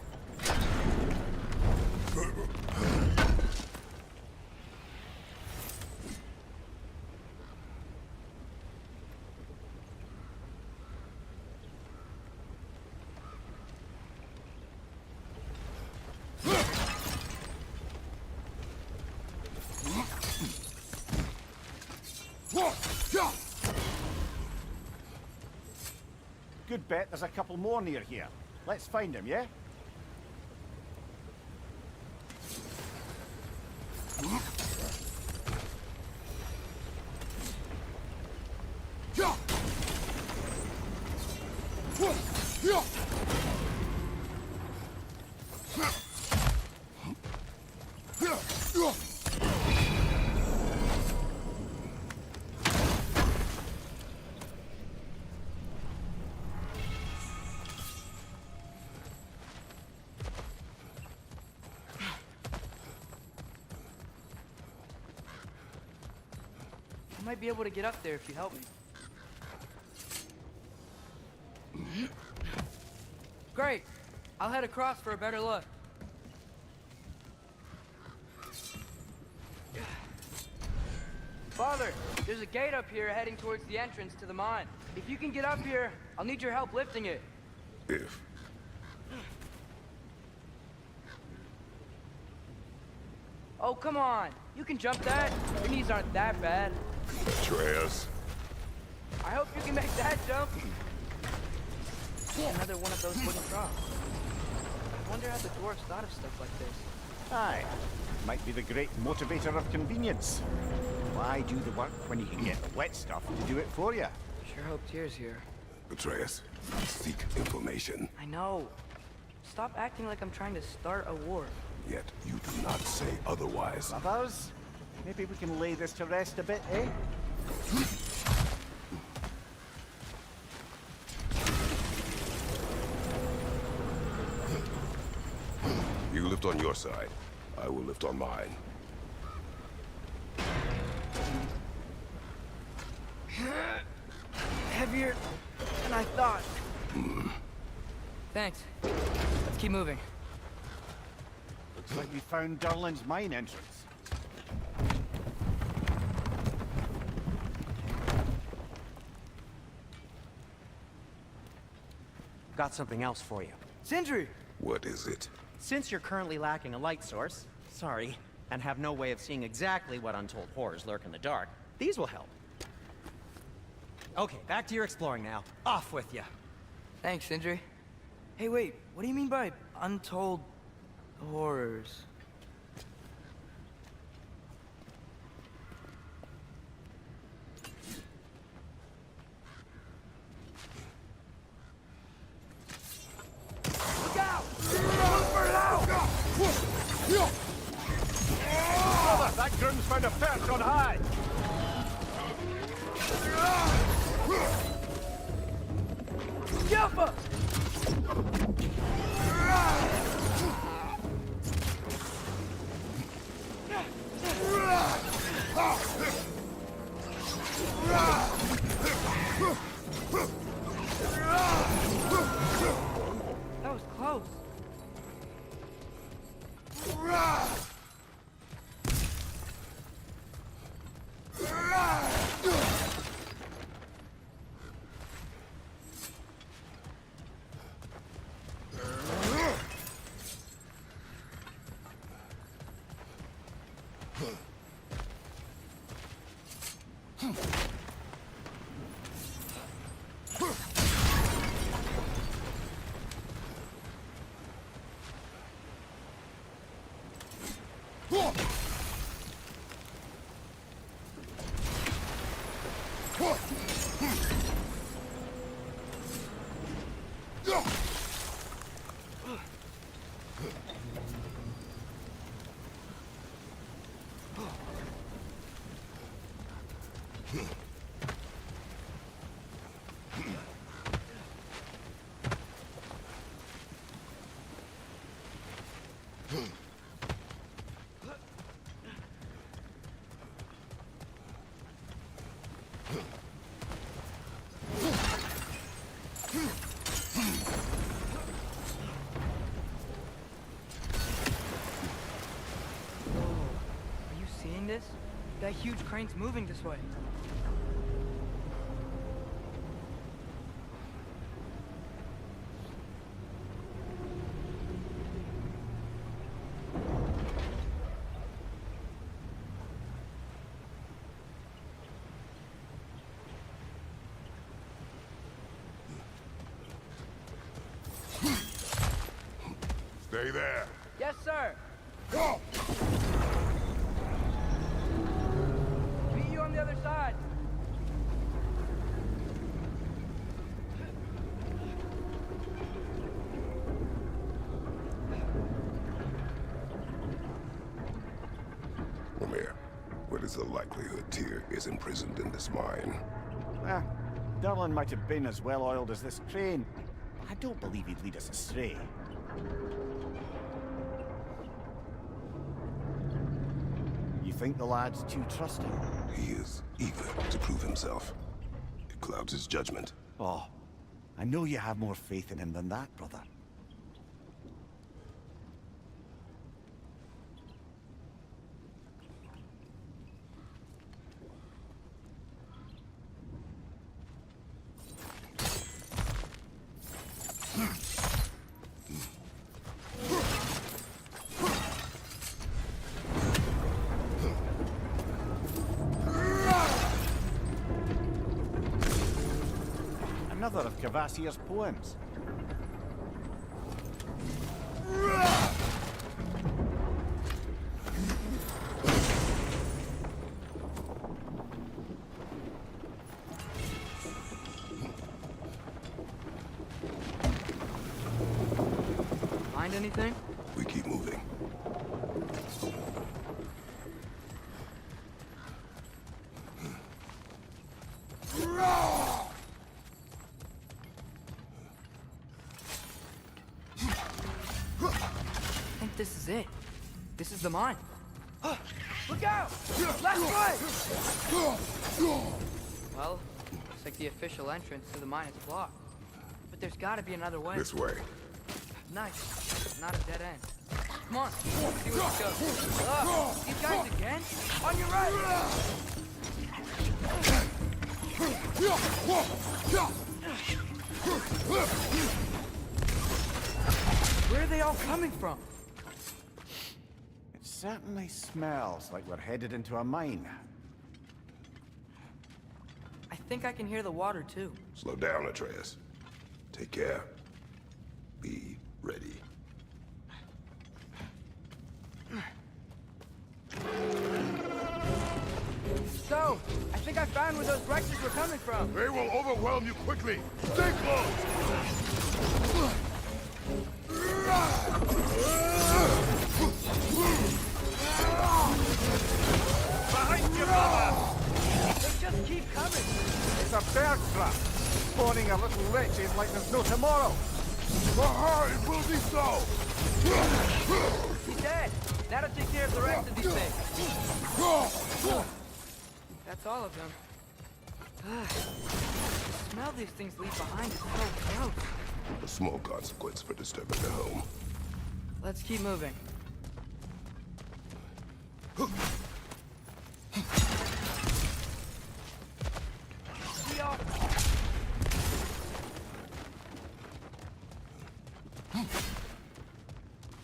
Good bet there's a couple more near here. Let's find them, yeah? I might be able to get up there if you help me. Great. I'll head across for a better look. Father, there's a gate up here heading towards the entrance to the mine. If you can get up here, I'll need your help lifting it. If. Oh, come on. You can jump that. Your knees aren't that bad. Atreus. I hope you can make that jump. Another one of those wooden troughs. I wonder how the dwarves thought of stuff like this. Aye, might be the great motivator of convenience. Why do the work when you can get the wet stuff to do it for you? Sure hope Tyr's here. Atreus, seek information. I know. Stop acting like I'm trying to start a war. Yet you do not say otherwise. Brothers, maybe we can lay this to rest a bit, eh? You lift on your side. I will lift on mine. Heavier than I thought. Thanks. Let's keep moving. Looks like we found Durlin's mine entrance. Got something else for you. Sindri! What is it? Since you're currently lacking a light source, sorry, and have no way of seeing exactly what untold horrors lurk in the dark, these will help. Okay, back to your exploring now. Off with you. Thanks, Sindri. Hey, wait. What do you mean by untold horrors? Look out! Look for it out! Brother, that groom's found a perch on high! Jumper! That was close. This? That huge crane's moving this way. Stay there. Yes, sir. Go! Meet you on the other side. Omir, what is the likelihood Tyr is imprisoned in this mine? Durlin might have been as well-oiled as this crane. I don't believe he'd lead us astray. You think the lad's too trusting? He is eager to prove himself. It clouds his judgment. Oh, I know you have more faith in him than that, brother. Another of Kvasir's poems. Find anything? We keep moving. I think this is it. This is the mine. Look out! Left foot! Well, looks like the official entrance to the mine is blocked. But there's gotta be another way. This way. Nice. Not a dead end. Come on, let's see where this goes. These guys again? On your right! Where are they all coming from? It certainly smells like we're headed into a mine. I think I can hear the water too. Slow down, Atreus. Take care. Be ready. So, I think I found where those Rexes were coming from. They will overwhelm you quickly. Stay close! Behind you, brother! They just keep coming. It's a bear trap! Spawning a little wretches like there's no tomorrow. Behind will be so! He's dead! That'll take care of the rest of these things. That's all of them. The smell these things leave behind is so gross. A small consequence for disturbing their home. Let's keep moving.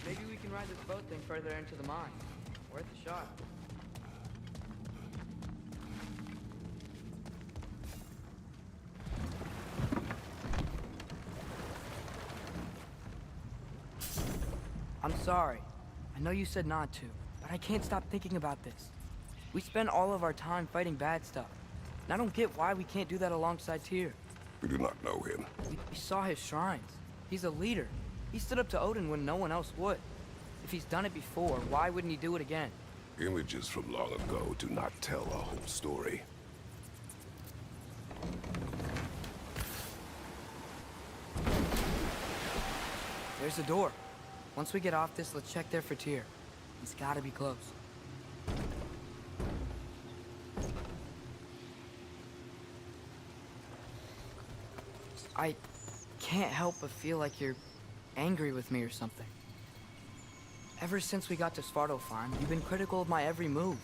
Maybe we can ride this boat thing further into the mine. Worth a shot. I'm sorry. I know you said not to, but I can't stop thinking about this. We spend all of our time fighting bad stuff. And I don't get why we can't do that alongside Tyr. We do not know him. We saw his shrines. He's a leader. He stood up to Odin when no one else would. If he's done it before, why wouldn't he do it again? Images from long ago do not tell a whole story. There's a door. Once we get off this, let's check there for Tyr. He's gotta be close. I can't help but feel like you're angry with me or something. Ever since we got to Svartalfheim, you've been critical of my every move.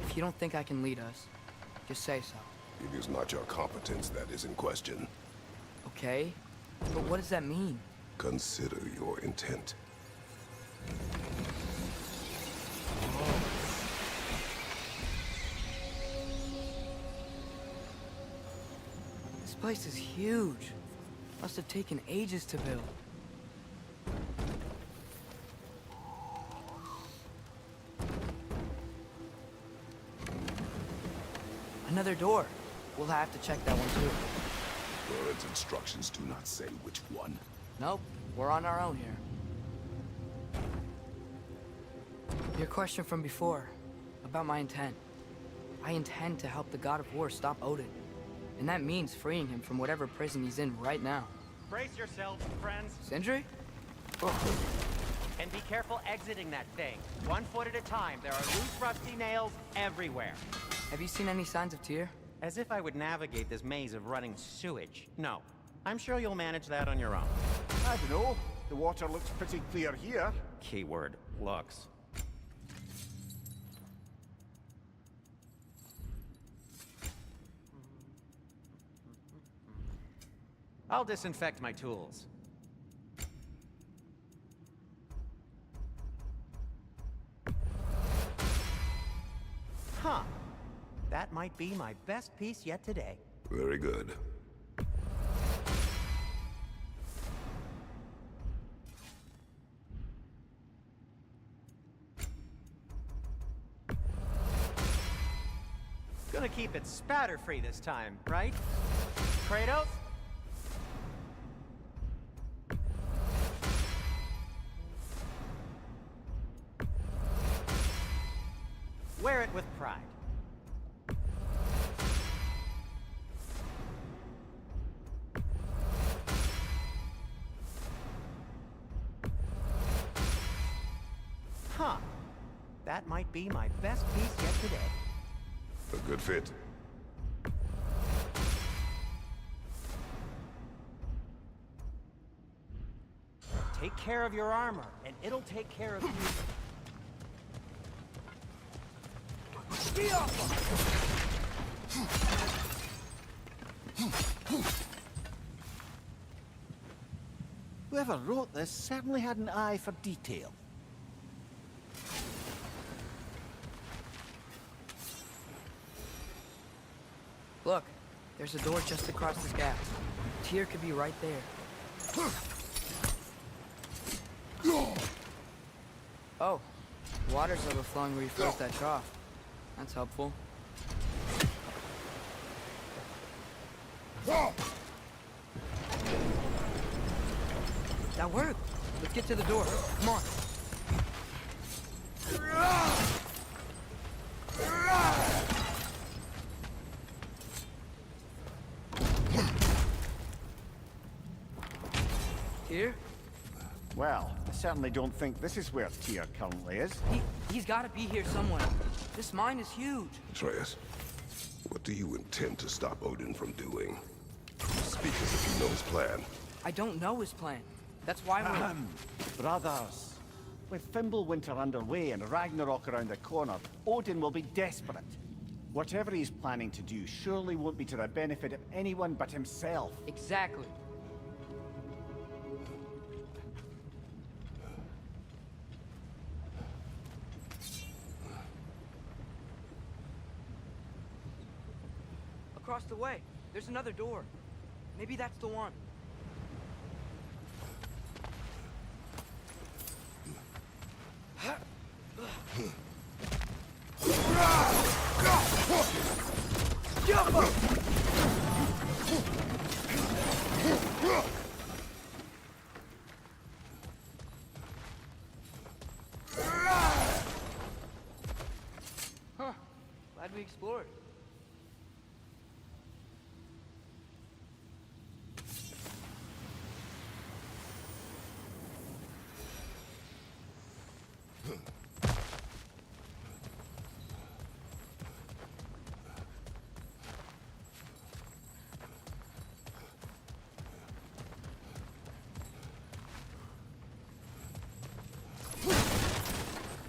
If you don't think I can lead us, just say so. It is not your competence that is in question. Okay? But what does that mean? Consider your intent. This place is huge. Must have taken ages to build. Another door. We'll have to check that one too. Word's instructions do not say which one. Nope, we're on our own here. Your question from before, about my intent. I intend to help the God of War stop Odin. And that means freeing him from whatever prison he's in right now. Brace yourselves, friends, Sindri? and be careful exiting that thing. 1 foot at a time. There are loose, rusty nails everywhere. Have you seen any signs of Tyr? As if I would navigate this maze of running sewage. No. I'm sure you'll manage that on your own. I don't know. The water looks pretty clear here. Keyword, looks. I'll disinfect my tools. Huh. That might be my best piece yet today. Very good. Gonna keep it spatter-free this time, right? Kratos? Wear it with pride. Huh. That might be my best piece yet today. A good fit. Take care of your armor, and it'll take care of you. Whoever wrote this certainly had an eye for detail. Look, there's a door just across this gap. Tyr could be right there. Oh, water's overflowing where you froze that trough. That's helpful. That worked. Let's get to the door. Come on. here? Well, I certainly don't think this is where Tyr currently is. He's gotta be here somewhere. This mine is huge. Atreus, what do you intend to stop Odin from doing? Speak as if you know his plan. I don't know his plan. That's why we're... Brothers, with Fimbulwinter underway and Ragnarok around the corner, Odin will be desperate. Whatever he's planning to do surely won't be to the benefit of anyone but himself. Exactly. Across the way, there's another door. Maybe that's the one. Glad we explored.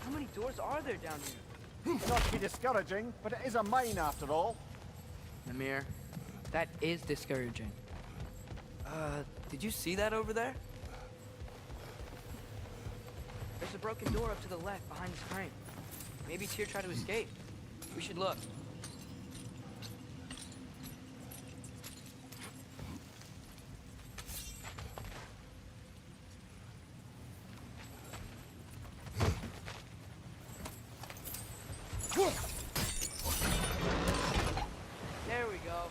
How many doors are there down here? Not to be discouraging, but it is a mine after all. Namir, that is discouraging. Did you see that over there? There's a broken door up to the left behind this crane. Maybe Tyr tried to escape. We should look. There we go.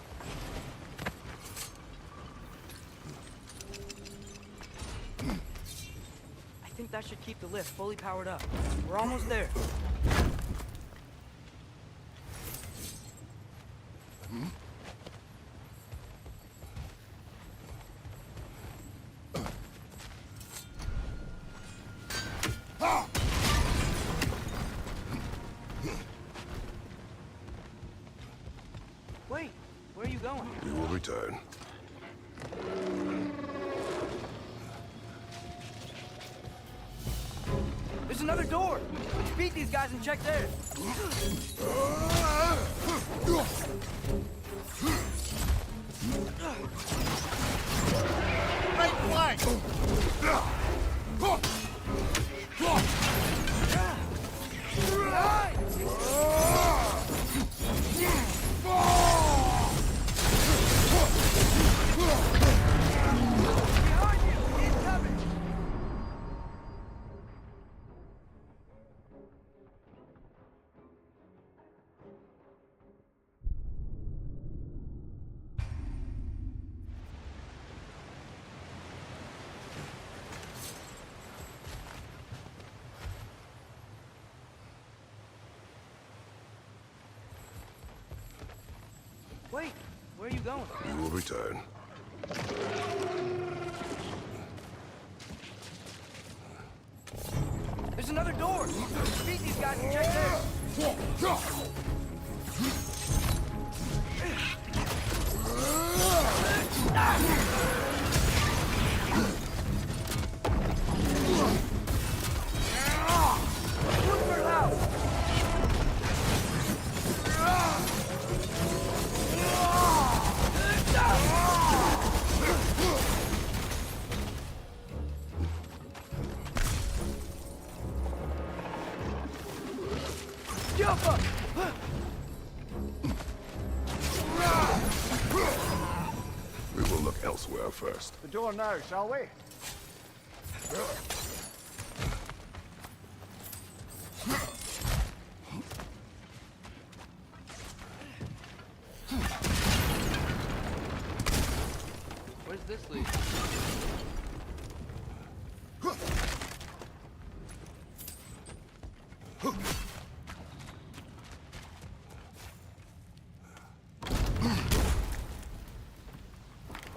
I think that should keep the lift fully powered up. We're almost there. Wait, where are you going? We will return. There's another door! Let's beat these guys and check there! Right flank! Behind you! He's coming! Wait, where are you going? We will return. There's another door! Let's beat these guys and check there! Look for the house! Jump up! We will look elsewhere first. The door now, shall we? Where's this lead?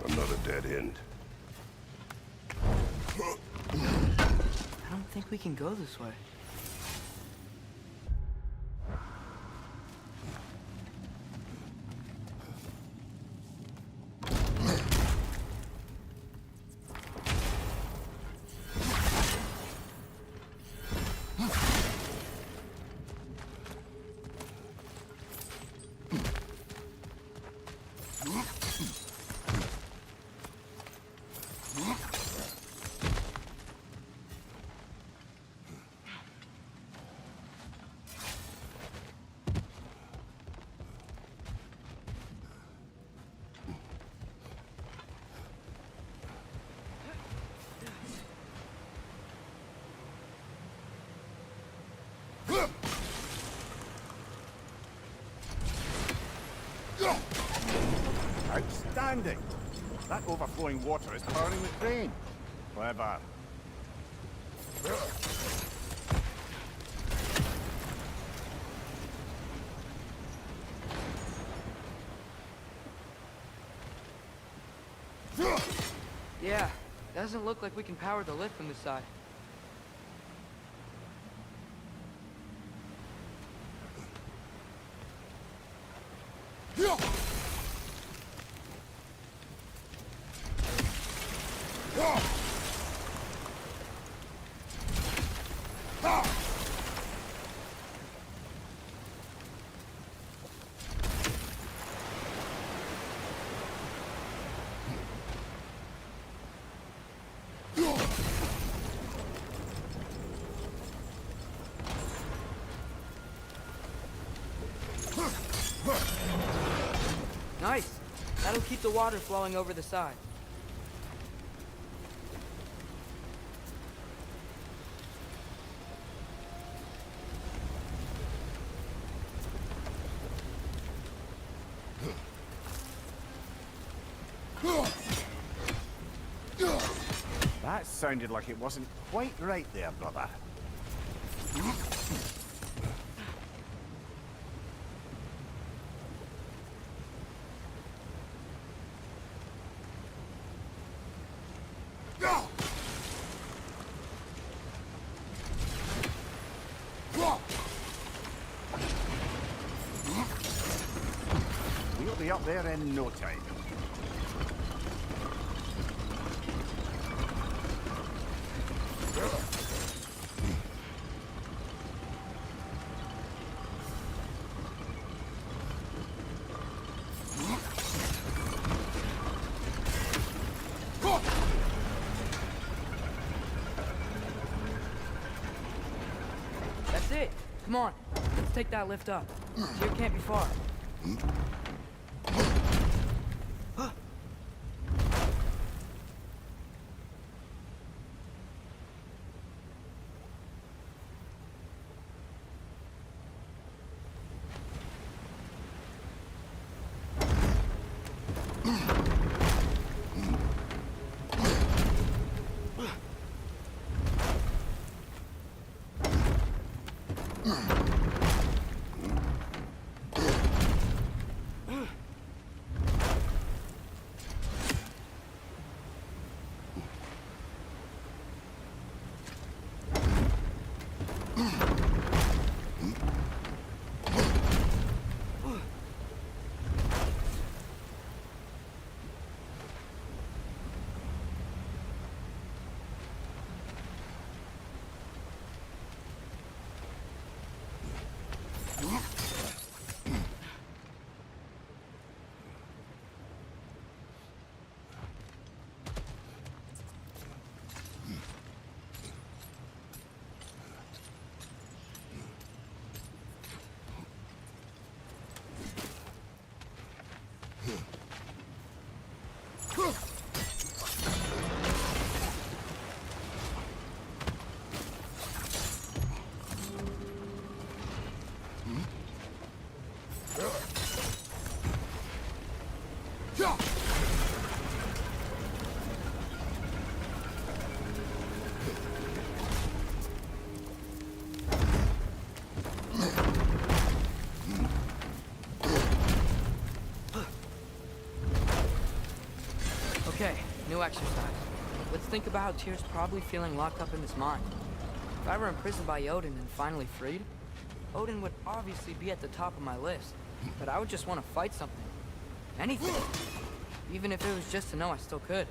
Another dead end. think we can go this way. Outstanding! That overflowing water is powering the crane. Clever. Yeah, doesn't look like we can power the lift from this side. Nice! That'll keep the water flowing over the side. That sounded like it wasn't quite right there, brother. We'll be up there in no time. That's it. Come on, let's take that lift up. Here can't be far. Okay, new exercise. Let's think about how Tyr's probably feeling locked up in this mine. If I were imprisoned by Odin and finally freed, Odin would obviously be at the top of my list. But I would just want to fight something. Anything. Even if it was just to know I still could.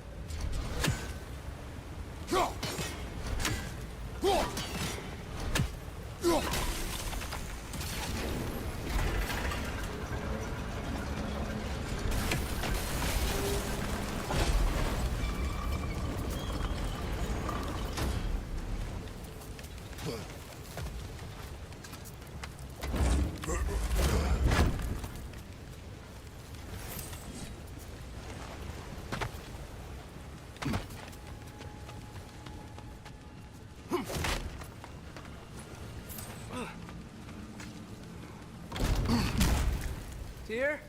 Here?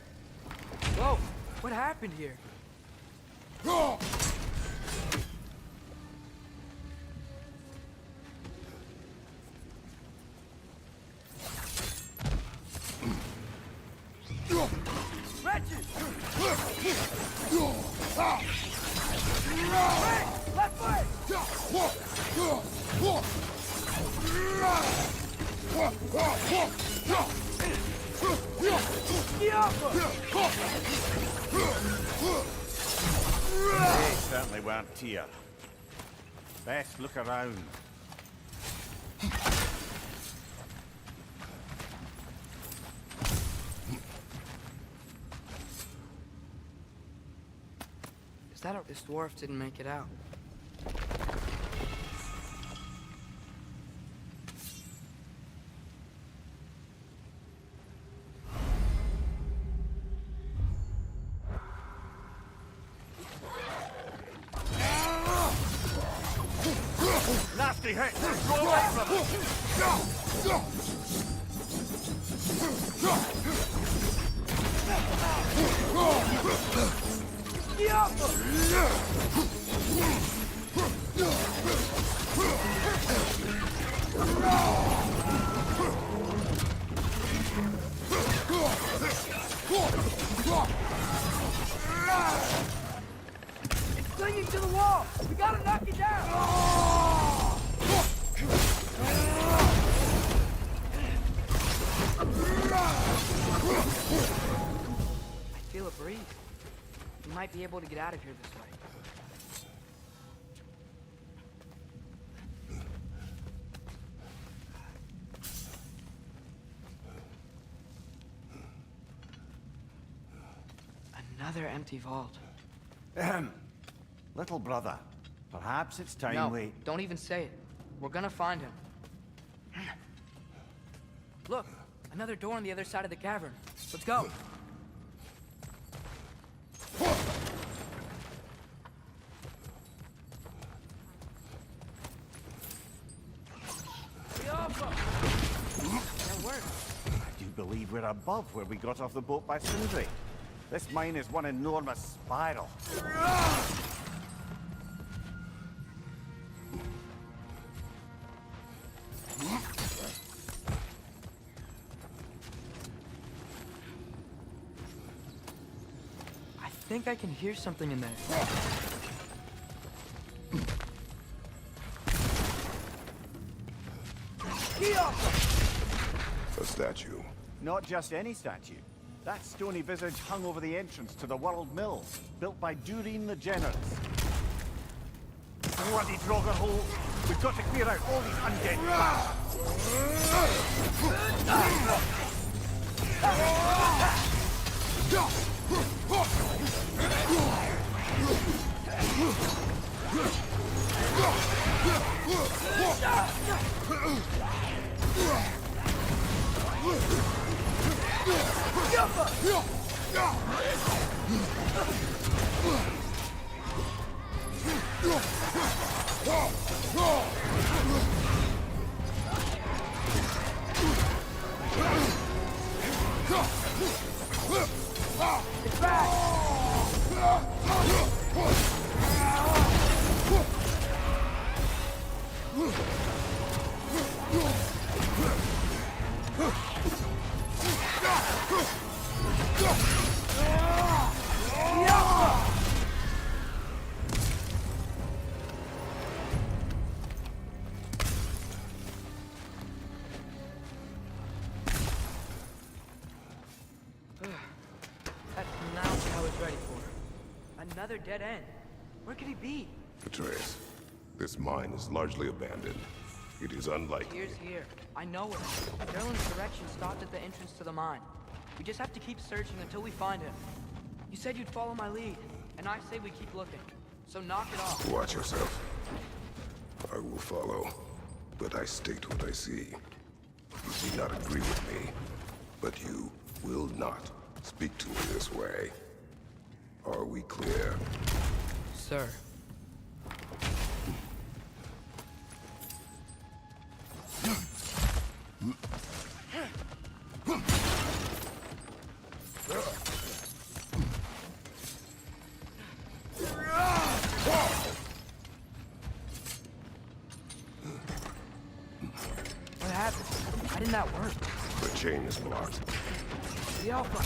Whoa, what happened here? Wretches! Hey, left foot! They certainly weren't Tyr. Best look around. Is that a... This dwarf didn't make it out. Nasty hit! Go away from it! It's clinging to the wall! We gotta knock it down! I feel a breeze. We might be able to get out of here this way. Another empty vault. Little brother, perhaps it's time No, we... don't even say it. We're gonna find him. Look, another door on the other side of the cavern. Let's go. That worked. I do believe we're above where we got off the boat by Sindri. This mine is one enormous spiral. I think I can hear something in there. A statue. Not just any statue. That stony visage hung over the entrance to the World Mill, built by Durin the Generous. Bloody Draugr hole! We've got to clear out all these undead was ready for. Another dead end. Where could he be? Atreus, this mine is largely abandoned. It is unlikely. Tyr's here. I know it. Derlin's direction stopped at the entrance to the mine. We just have to keep searching until we find him. You said you'd follow my lead, and I say we keep looking. So knock it off. Watch yourself. I will follow, but I state what I see. You may not agree with me, but you will not speak to me this way. Are we clear? Sir. What happened? How didn't that work? The chain is blocked. The Alpha.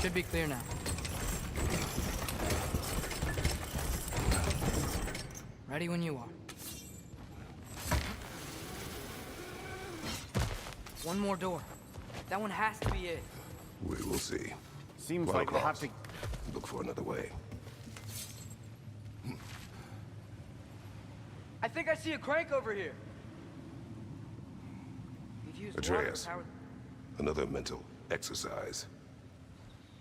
Should be clear now. Ready when you are. One more door. That one has to be it. We will see. Seems Run like we have across. to... Look for another way. I think I see a crank over here. We've used water Atreus, to power... another mental exercise.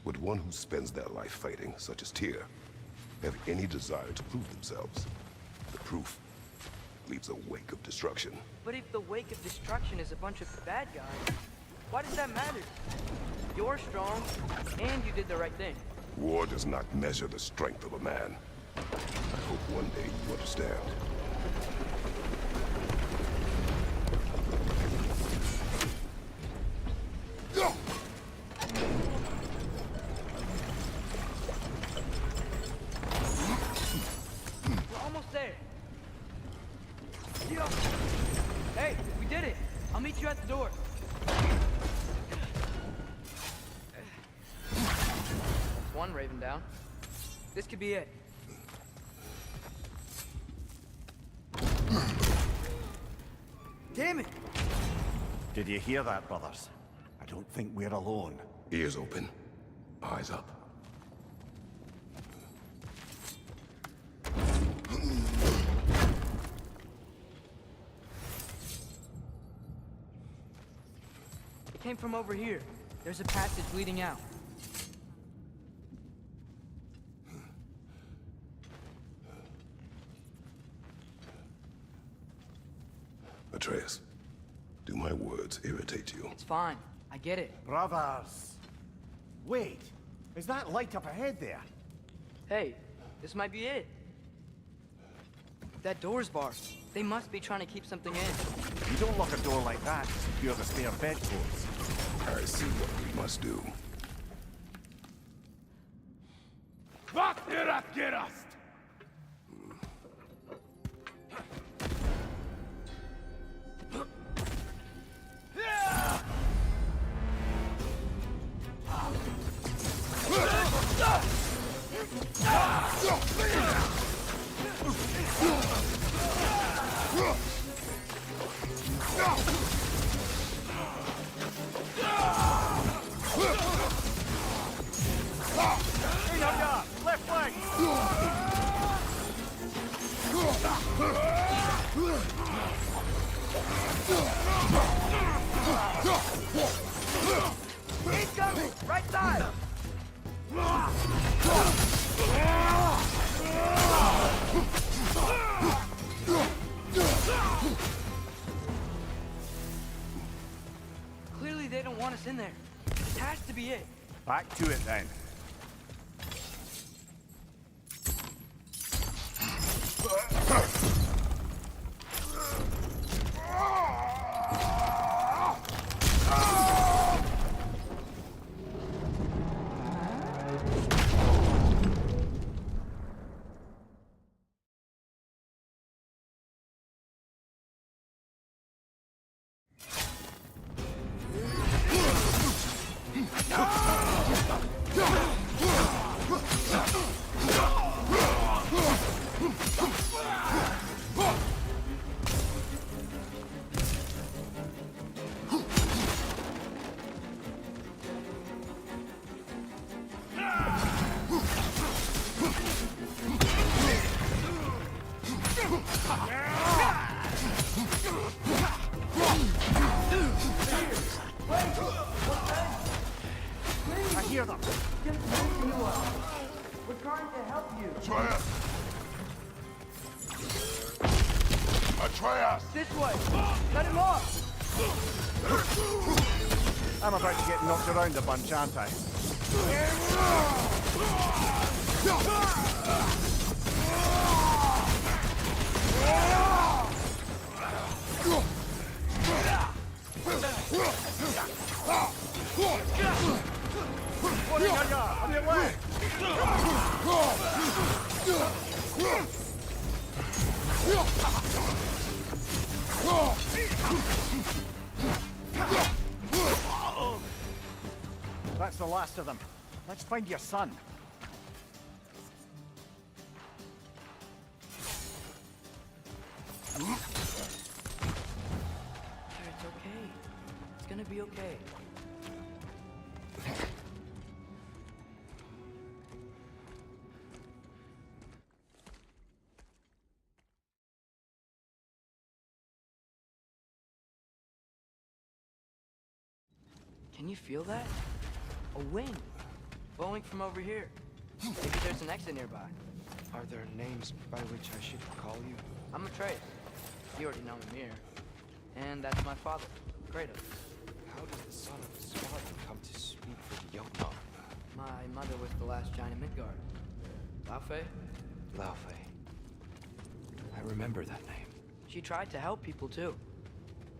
Would one who spends their life fighting, such as Tyr, have any desire to prove themselves? The proof leaves a wake of destruction. But if the wake of destruction is a bunch of bad guys, why does that matter? You're strong, and you did the right thing. War does not measure the strength of a man. I hope one day you understand. We're almost there. Yo. Hey, we did it. I'll meet you at the door. That's one Raven down. This could be it. Damn it! Did you hear that, brothers? I don't think we're alone. Ears open, eyes up. It came from over here. There's a passage leading out. Atreus, do my words irritate you? It's fine. I get it. Brothers! Wait, is that light up ahead there? Hey, this might be it. That door's barred. They must be trying to keep something in. You don't lock a door like that to secure the spare bedclothes. I see what we must do. Vart är att gerast? Hey, up, left flank! Incoming! Right side! Clearly they don't want us in there. This has to be it. Back to it then. hear them. Just listen to us. We're trying to help you. Atreus! Atreus! This way. Cut him off. I'm about to get knocked around a bunch, aren't I? On your way! That's the last of them. Let's find your son. It's okay. It's gonna be okay. Can you feel that? A wind blowing from over here. Maybe there's an exit nearby. Are there names by which I should call you? I'm Atreus. You already know him here. And that's my father, Kratos. How does the son of a Spartan come to speak for the Jotnar? My mother was the last giant in Midgard. Laufey? Laufey. I remember that name. She tried to help people too.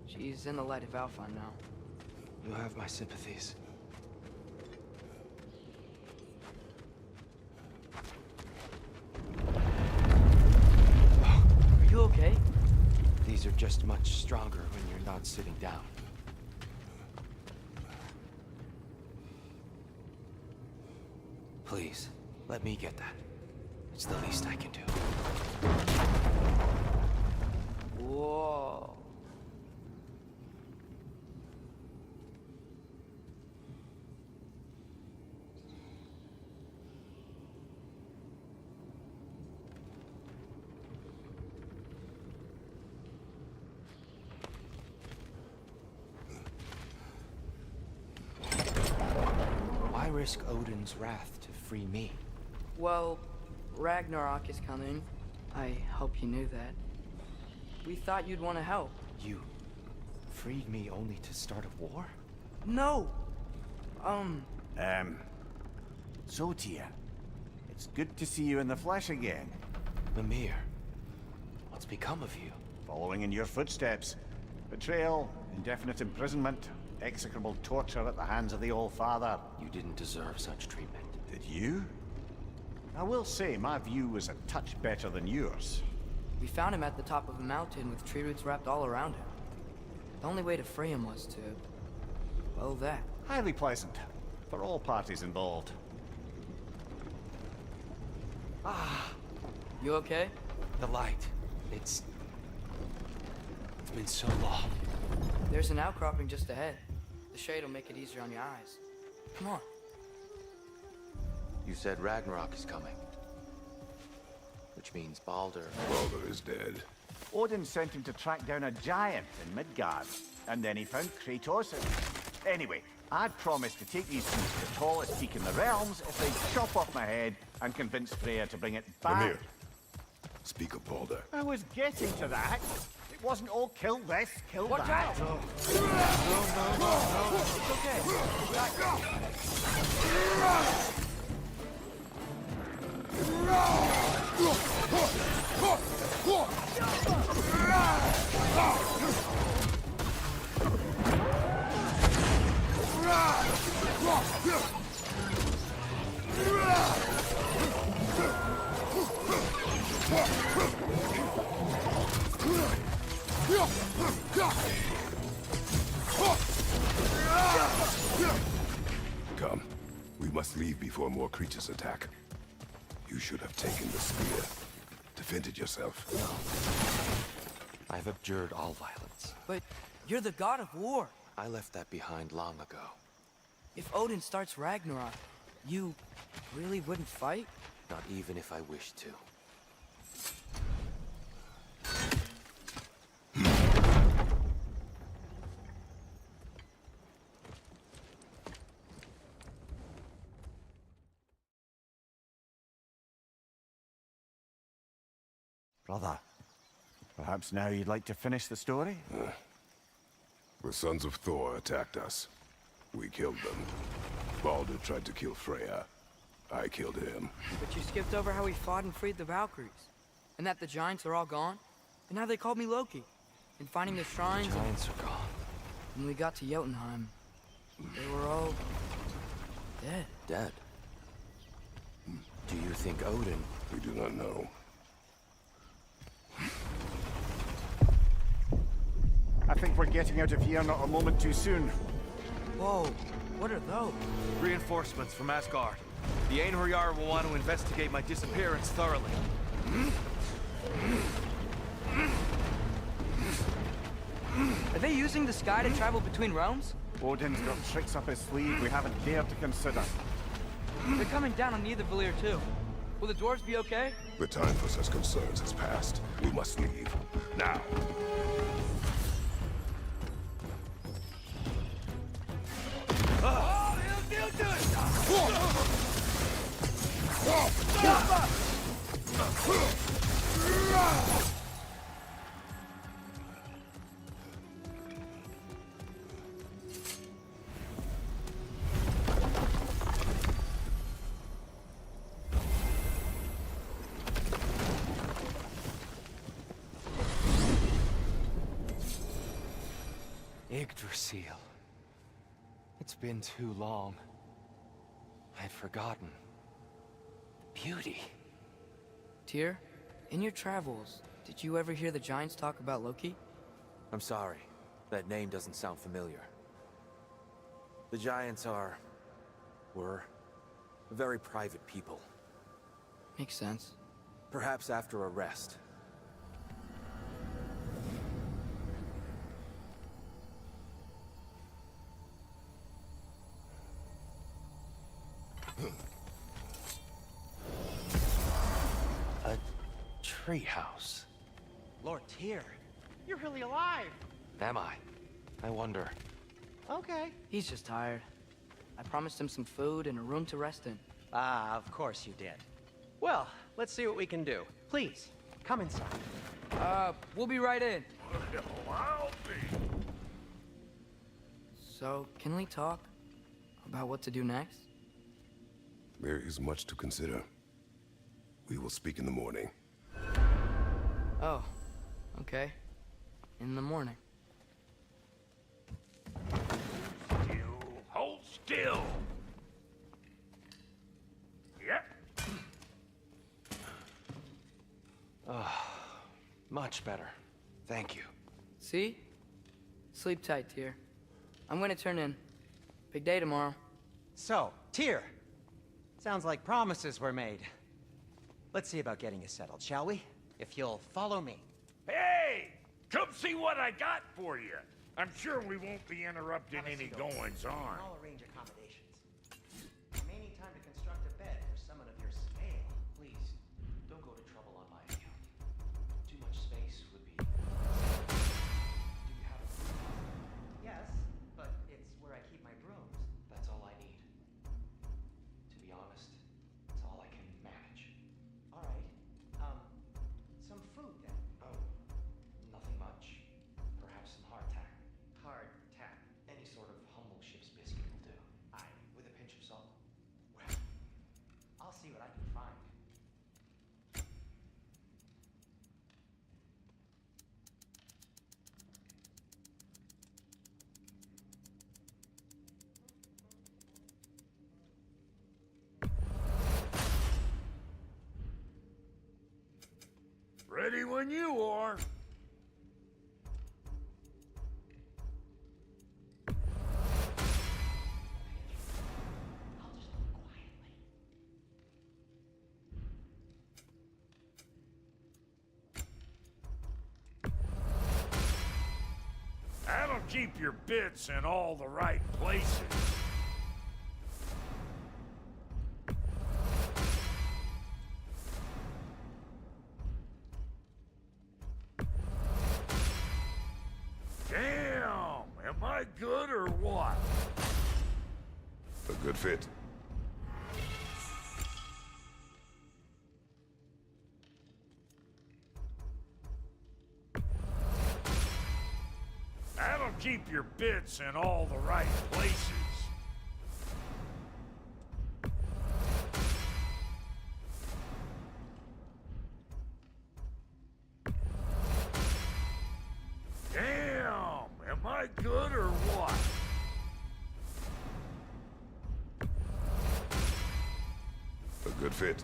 She's in the light of Alpha now. You have my sympathies. Are you okay? These are just much stronger when you're not sitting down. Please, let me get that. It's the least I can do. Whoa. Why risk Odin's wrath to free me? Well, Ragnarok is coming. I hope you knew that. We thought you'd want to help. You freed me only to start a war? No! So, Tia, it's good to see you in the flesh again. Mimir, what's become of you? Following in your footsteps. Betrayal, indefinite imprisonment, execrable torture at the hands of the Old Father. You didn't deserve such treatment. Did you? I will say, my view was a touch better than yours. We found him at the top of a mountain with tree roots wrapped all around him. The only way to free him was to... well, that. Highly pleasant. For all parties involved. You okay? The light. It's been so long. There's an outcropping just ahead. The shade will make it easier on your eyes. Come on. You said Ragnarok is coming. Which means Baldur. Baldur is dead. Odin sent him to track down a giant in Midgard. And then he found Kratos. Anyway, I'd promised to take these two to the tallest peak in the realms if they'd chop off my head and convince Freya to bring it back. Mimir, speak of Baldur. I was getting to that. It wasn't all kill this, kill Watch that. out! It's okay. Come. We must leave before more creatures attack. You should have taken the spear. Defended yourself. I've abjured all violence. But you're the god of war. I left that behind long ago. If Odin starts Ragnarok, you really wouldn't fight? Not even if I wished to. Brother, perhaps now you'd like to finish the story? The sons of Thor attacked us. We killed them. Baldur tried to kill Freya. I killed him. But you skipped over how we fought and freed the Valkyries. And that the giants are all gone. And how they called me Loki. And finding the shrines. The giants are gone. When we got to Jotunheim, they were all dead. Dead? Do you think Odin... We do not know. I think we're getting out of here not a moment too soon. Whoa, what are those? Reinforcements from Asgard. The Einherjar will want to investigate my disappearance thoroughly. Are they using the sky to travel between realms? Odin's got tricks up his sleeve we haven't dared to consider. They're coming down on Nidavellir too. Will the dwarves be okay? The time for such concerns has passed. We must leave. Now. Yggdrasil. It's been too long. I'd forgotten. The beauty. Tyr, in your travels, did you ever hear the giants talk about Loki? I'm sorry. That name doesn't sound familiar. The Giants were very private people. Makes sense. Perhaps after a rest. A treehouse. Lord Tyr, you're really alive. Am I? I wonder. Okay. He's just tired. I promised him some food and a room to rest in. Ah, of course you did. Well, let's see what we can do. Please, come inside. We'll be right in. I'll be. So, can we talk about what to do next? There is much to consider. We will speak in the morning. Oh, okay. In the morning. You hold still. Yep. Much better. Thank you. See? Sleep tight, Tyr. I'm gonna turn in. Big day tomorrow. So, Tyr. Sounds like promises were made. Let's see about getting you settled, shall we? If you'll follow me. Hey! Come see what I got for you. I'm sure we won't be interrupting any goings-on. I'll arrange accommodations. You may need time to construct a bed for someone of your scale. Please, don't go to trouble on my account. Too much space would be... Do you have a broom? Yes, but it's where I keep my brooms. That's all I need. To be honest, it's all I can manage. All right. Some food then. Oh, nothing much. Perhaps some hardtack. Hardtack. Any sort of humble ship's biscuit will do. Aye, with a pinch of salt. Well, I'll see what I can find. Ready when you are. I'll just look quietly. That'll keep your bits in all the right places. Damn! Am I good or what? A good fit. keep your bits in all the right places. Damn! Am I good or what? A good fit.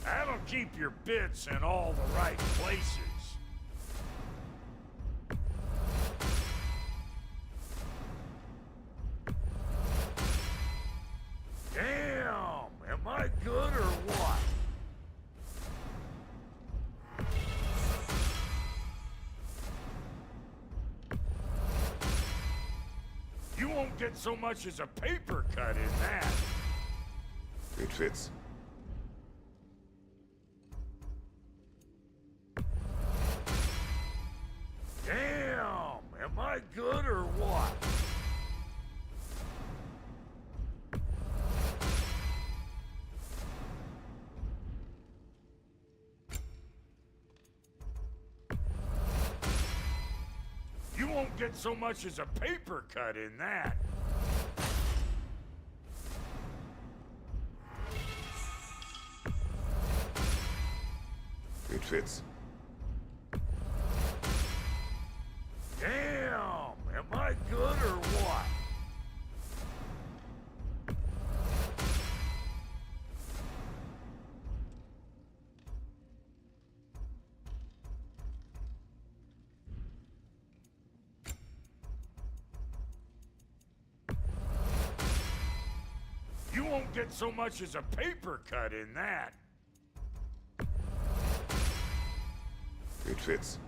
That'll keep your bits in all the right places. Damn! Am I good or what? You won't get so much as a paper cut in that. It fits. Damn! Am I good or what? You won't get so much as a paper cut in that. It fits. Damn! Am I good or what? You won't get so much as a paper cut in that. It fits.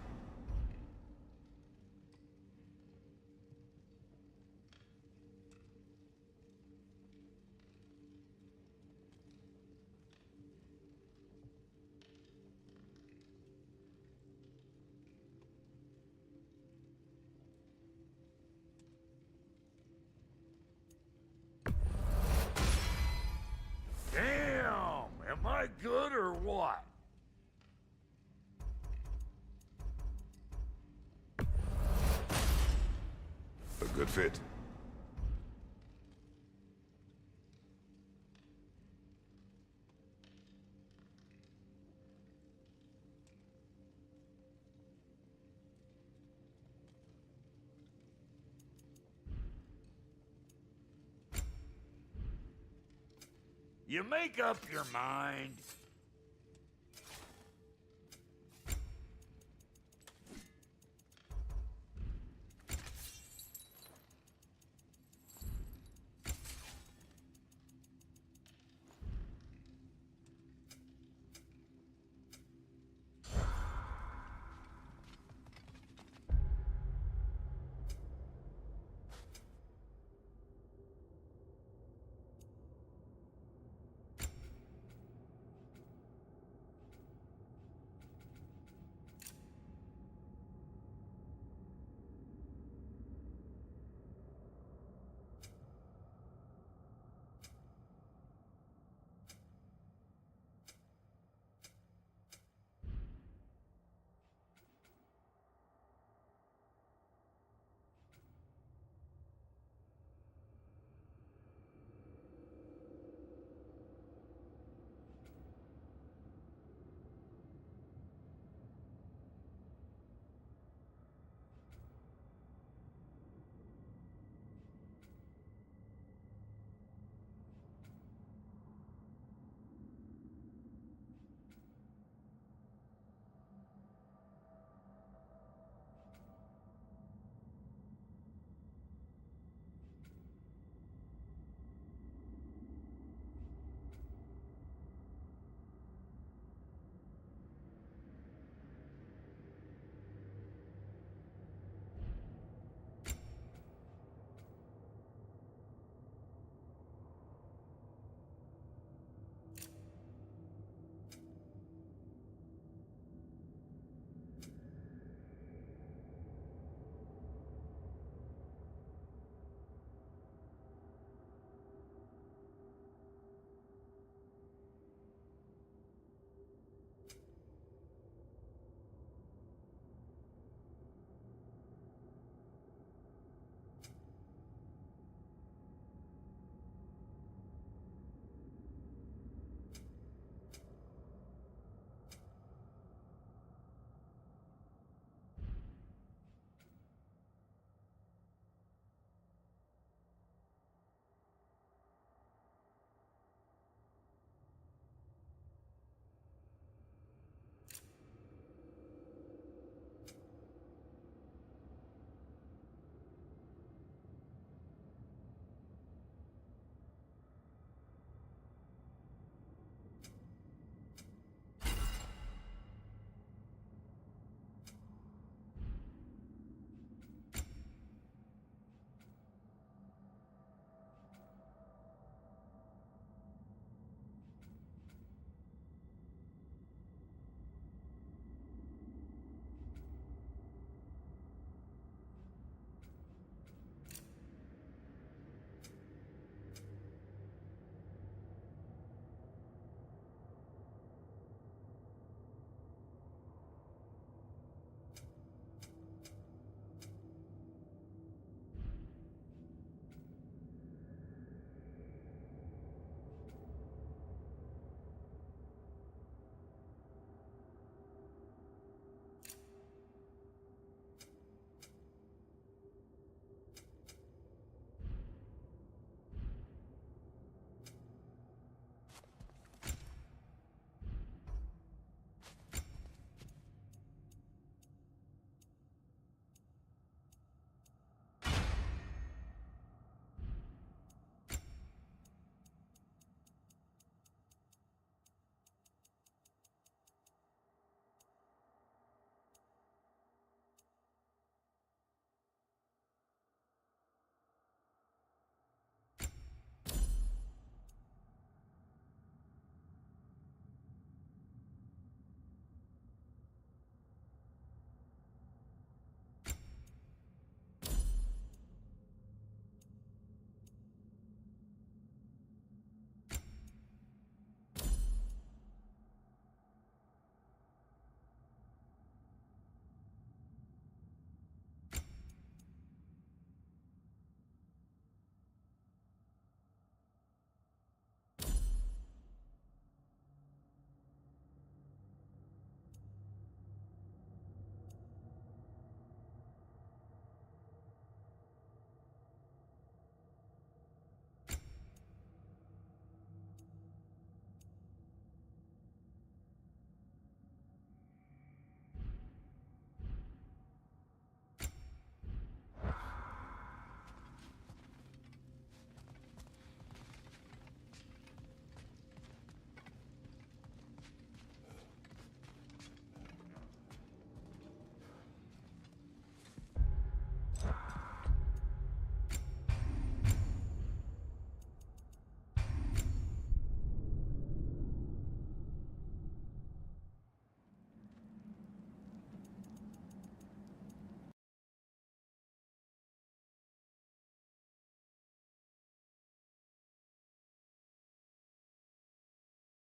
Damn! Am I good or what? A good fit. You make up your mind,